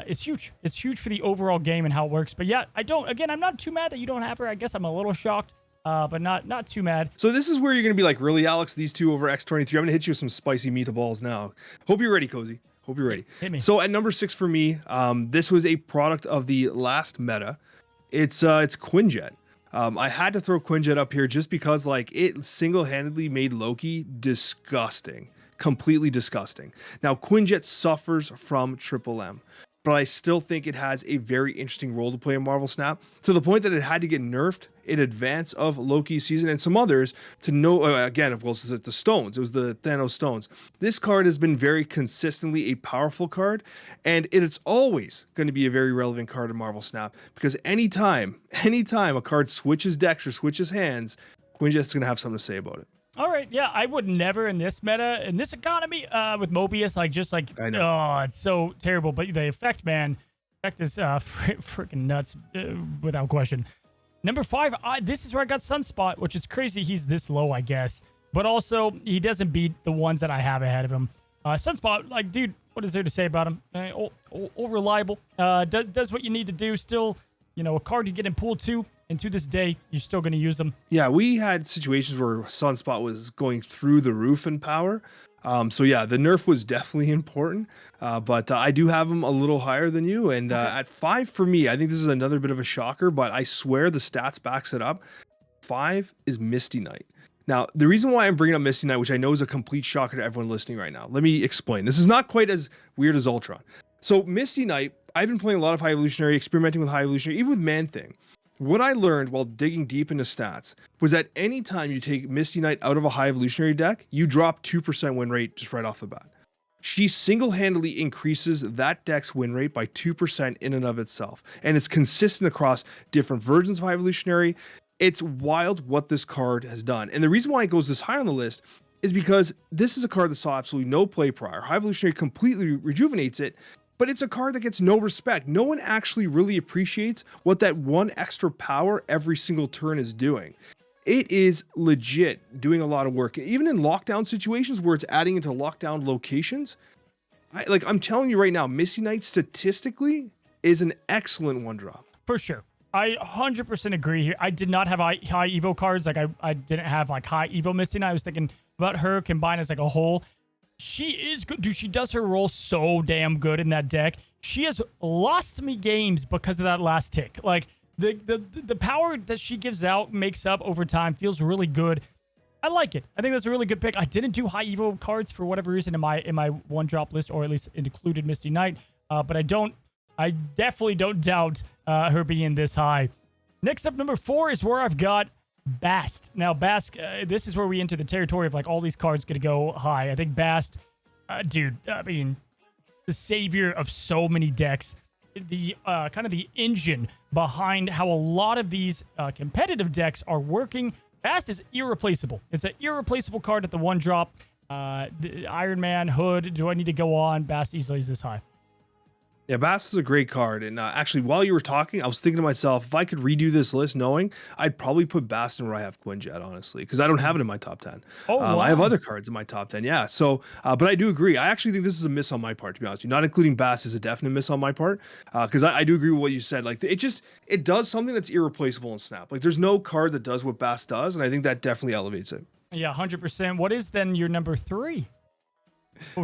A: is huge. It's huge for the overall game and how it works. But yeah, I'm not too mad that you don't have her. I guess I'm a little shocked, but not too mad.
B: So this is where you're going to be like, really, Alex, these two over X-23? I'm going to hit you with some spicy meatballs now. Hope you're ready, Cozy. Hope you're ready.
A: Hit me.
B: So at number 6 for me, this was a product of the last meta. It's Quinjet. I had to throw Quinjet up here just because, like, it single-handedly made Loki disgusting, completely disgusting. Now, Quinjet suffers from Triple M, but I still think it has a very interesting role to play in Marvel Snap, to the point that it had to get nerfed in advance of Loki's season and some others to know, again, of course, the stones. It was the Thanos stones. This card has been very consistently a powerful card, and it's always going to be a very relevant card in Marvel Snap, because anytime a card switches decks or switches hands, Quinjet's going to have something to say about it.
A: All right, yeah, I would never in this meta, in this economy, with Mobius,
B: I know.
A: oh, it's so terrible. But the effect, man, effect is freaking nuts, without question. Number 5, this is where I got Sunspot, which is crazy. He's this low, I guess, but also he doesn't beat the ones that I have ahead of him. Sunspot, like, dude, what is there to say about him? All reliable, does what you need to do. Still, a card you get in pool 2. And to this day, you're still going to use them.
B: Yeah, we had situations where Sunspot was going through the roof in power. So yeah, the nerf was definitely important. But I do have him a little higher than you. And at 5 for me, I think this is another bit of a shocker, but I swear the stats backs it up. 5 is Misty Knight. Now, the reason why I'm bringing up Misty Knight, which I know is a complete shocker to everyone listening right now, let me explain. This is not quite as weird as Ultron. So Misty Knight, I've been playing a lot of High Evolutionary, experimenting with High Evolutionary, even with Man-Thing. What I learned while digging deep into stats was that anytime you take Misty Knight out of a High Evolutionary deck, you drop 2% win rate just right off the bat. She single-handedly increases that deck's win rate by 2% in and of itself. And it's consistent across different versions of High Evolutionary. It's wild what this card has done. And the reason why it goes this high on the list is because this is a card that saw absolutely no play prior. High Evolutionary completely rejuvenates it, but it's a card that gets no respect. No one actually really appreciates what that one extra power every single turn is doing. It is legit doing a lot of work. Even in lockdown situations where it's adding into lockdown locations, I'm telling you right now, Misty Knight statistically is an excellent 1-drop.
A: For sure. I 100% agree here. I did not have high Evo cards. Like I didn't have like high Evo Misty Knight. I was thinking about her combined as like a whole. She is good. Dude, she does her role so damn good in that deck. She has lost me games because of that last tick. Like, the power that she gives out, makes up over time, feels really good. I like it. I think that's a really good pick. I didn't do high Evo cards for whatever reason in my 1-drop list, or at least it included Misty Knight. But I definitely don't doubt her being this high. Next up, number 4 is where I've got Bast. Now, Bast, this is where we enter the territory of like all these cards going to go high. I think Bast, dude, I mean, the savior of so many decks. The kind of the engine behind how a lot of these competitive decks are working. Bast is irreplaceable. It's an irreplaceable card at the 1-drop. Iron Man, Hood, do I need to go on? Bast easily is this high.
B: Yeah, Bast is a great card. And actually, while you were talking, I was thinking to myself, if I could redo this list knowing, I'd probably put Bast in where I have Quinjet, honestly, because I don't have it in my top 10.
A: Oh, wow.
B: I have other cards in my top 10, yeah. So, but I do agree. I actually think this is a miss on my part, to be honest with you. Not including Bast is a definite miss on my part, because I do agree with what you said. Like, it does something that's irreplaceable in Snap. Like, there's no card that does what Bast does, and I think that definitely elevates it.
A: Yeah, 100%. What is then your number 3?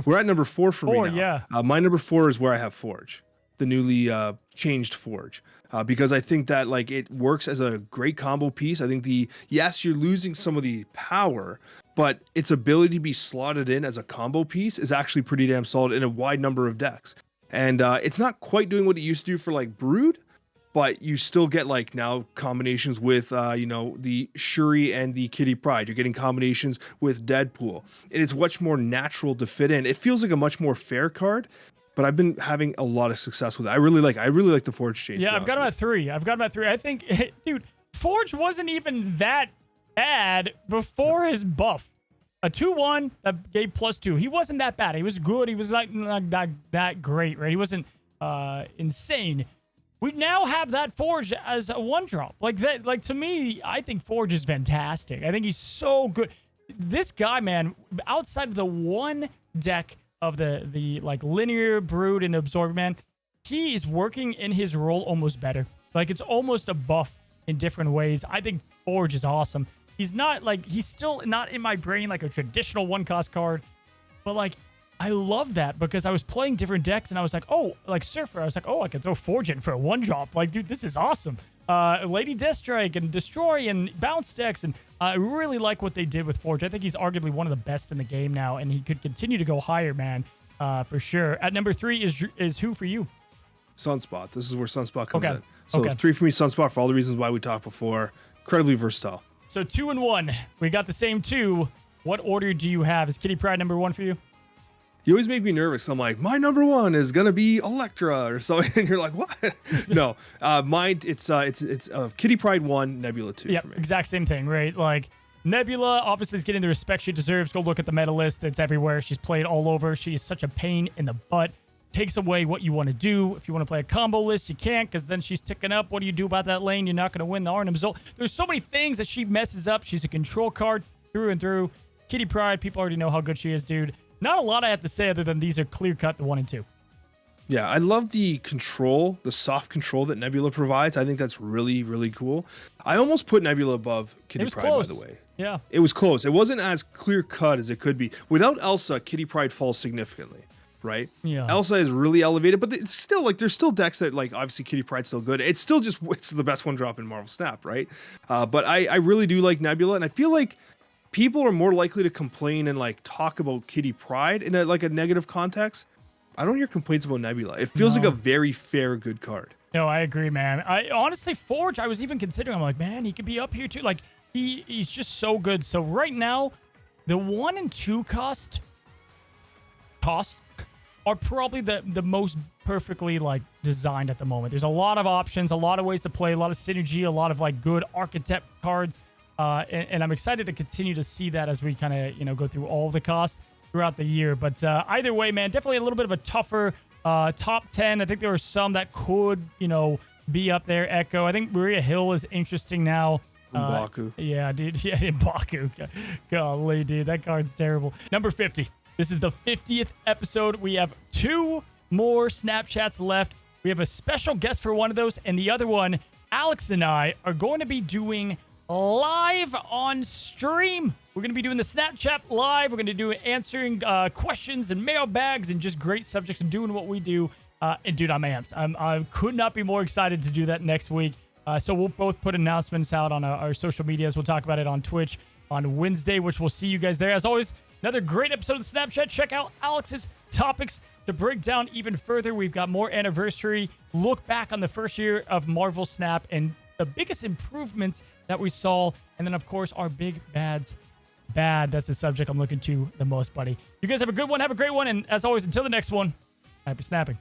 B: We're at number 4 for me now.
A: Yeah.
B: My number 4 is where I have Forge, the newly changed Forge, because I think that like it works as a great combo piece. I think yes, you're losing some of the power, but its ability to be slotted in as a combo piece is actually pretty damn solid in a wide number of decks. And it's not quite doing what it used to do for like Brood, but you still get like now combinations with the Shuri and the Kitty Pryde. You're getting combinations with Deadpool, and it's much more natural to fit in. It feels like a much more fair card. But I've been having a lot of success with it. I really like the Forge change.
A: Yeah, I've got him at 3. I think, dude, Forge wasn't even that bad before his buff. A 2/1 that gave +2. He wasn't that bad. He was good. He was not that great, right? He wasn't insane. We now have that Forge as a 1-drop. Like that. Like, to me, I think Forge is fantastic. I think he's so good. This guy, man, outside of the one deck of the like linear Brood and the Absorb, man, he is working in his role almost better. Like, it's almost a buff in different ways. I think Forge is awesome. He's still not in my brain like a traditional 1-cost card, but like I love that because I was playing different decks and I was like, oh, like Surfer, I was like, oh, I can throw Forge in for a 1-drop. Like, dude, this is awesome. Lady Deathstrike and Destroy and Bounce decks, and I really like what they did with Forge. I think he's arguably one of the best in the game now, and he could continue to go higher, man, for sure. At number 3 is who for you?
B: Sunspot. This is where Sunspot comes
A: Okay.
B: in. So 3 for me, Sunspot, for all the reasons why we talked before. Incredibly versatile.
A: So 2 and 1. We got the same 2. What order do you have? Is Kitty Pryde number 1 for you?
B: You always make me nervous. I'm like, my number 1 is gonna be Elektra or something, and you're like, what? No, mine it's Kitty Pryde 1, Nebula 2.
A: Yeah,
B: for me.
A: exact same thing, right? Like, Nebula obviously is getting the respect she deserves. Go look at the meta list. It's everywhere. She's played all over. She is such a pain in the butt. Takes away what you want to do. If you want to play a combo list, you can't, because then she's ticking up. What do you do about that lane? You're not going to win the Arnim Zol. There's so many things that she messes up. She's a control card through and through. Kitty Pryde, people already know how good she is, dude. Not a lot I have to say other than these are clear-cut, the 1 and 2.
B: Yeah, I love the control, the soft control that Nebula provides. I think that's really, really cool. I almost put Nebula above Kitty Pryde, by the way.
A: Yeah.
B: It was close. It wasn't as clear-cut as it could be. Without Elsa, Kitty Pryde falls significantly, right?
A: Yeah.
B: Elsa is really elevated, but it's still, like, there's still decks that, like, obviously Kitty Pryde's still good. It's still just, it's the best one drop in Marvel Snap, right? But I really do like Nebula, and I feel like people are more likely to complain and, like, talk about Kitty Pryde in a negative context. I don't hear complaints about Nebula. It feels like a very fair, good card.
A: No, I agree, man. I honestly, Forge, I was even considering, I'm like, man, he could be up here too. Like, he's just so good. So right now, the 1 and 2 costs are probably the most perfectly, like, designed at the moment. There's a lot of options, a lot of ways to play, a lot of synergy, a lot of, like, good archetype cards. And I'm excited to continue to see that as we kind of, go through all the costs throughout the year. But either way, man, definitely a little bit of a tougher top 10. I think there are some that could, be up there. Echo. I think Maria Hill is interesting now.
B: M'Baku.
A: Yeah, dude. Yeah, M'Baku. Golly, dude. That card's terrible. Number 50. This is the 50th episode. We have 2 more Snapchats left. We have a special guest for one of those, and the other one, Alex and I are going to be doing live on stream. We're going to be doing the Snapchat live. We're going to do answering questions and mailbags and just great subjects and doing what we do. And dude, I'm amped. I could not be more excited to do that next week. So we'll both put announcements out on our social medias. We'll talk about it on Twitch on Wednesday, which we'll see you guys there. As always, another great episode of Snapchat. Check out Alex's topics to break down even further. We've got more anniversary, look back on the first year of Marvel Snap and the biggest improvements that we saw. And then, of course, our big bad. That's the subject I'm looking to the most, buddy. You guys have a good one. Have a great one. And as always, until the next one, happy snapping.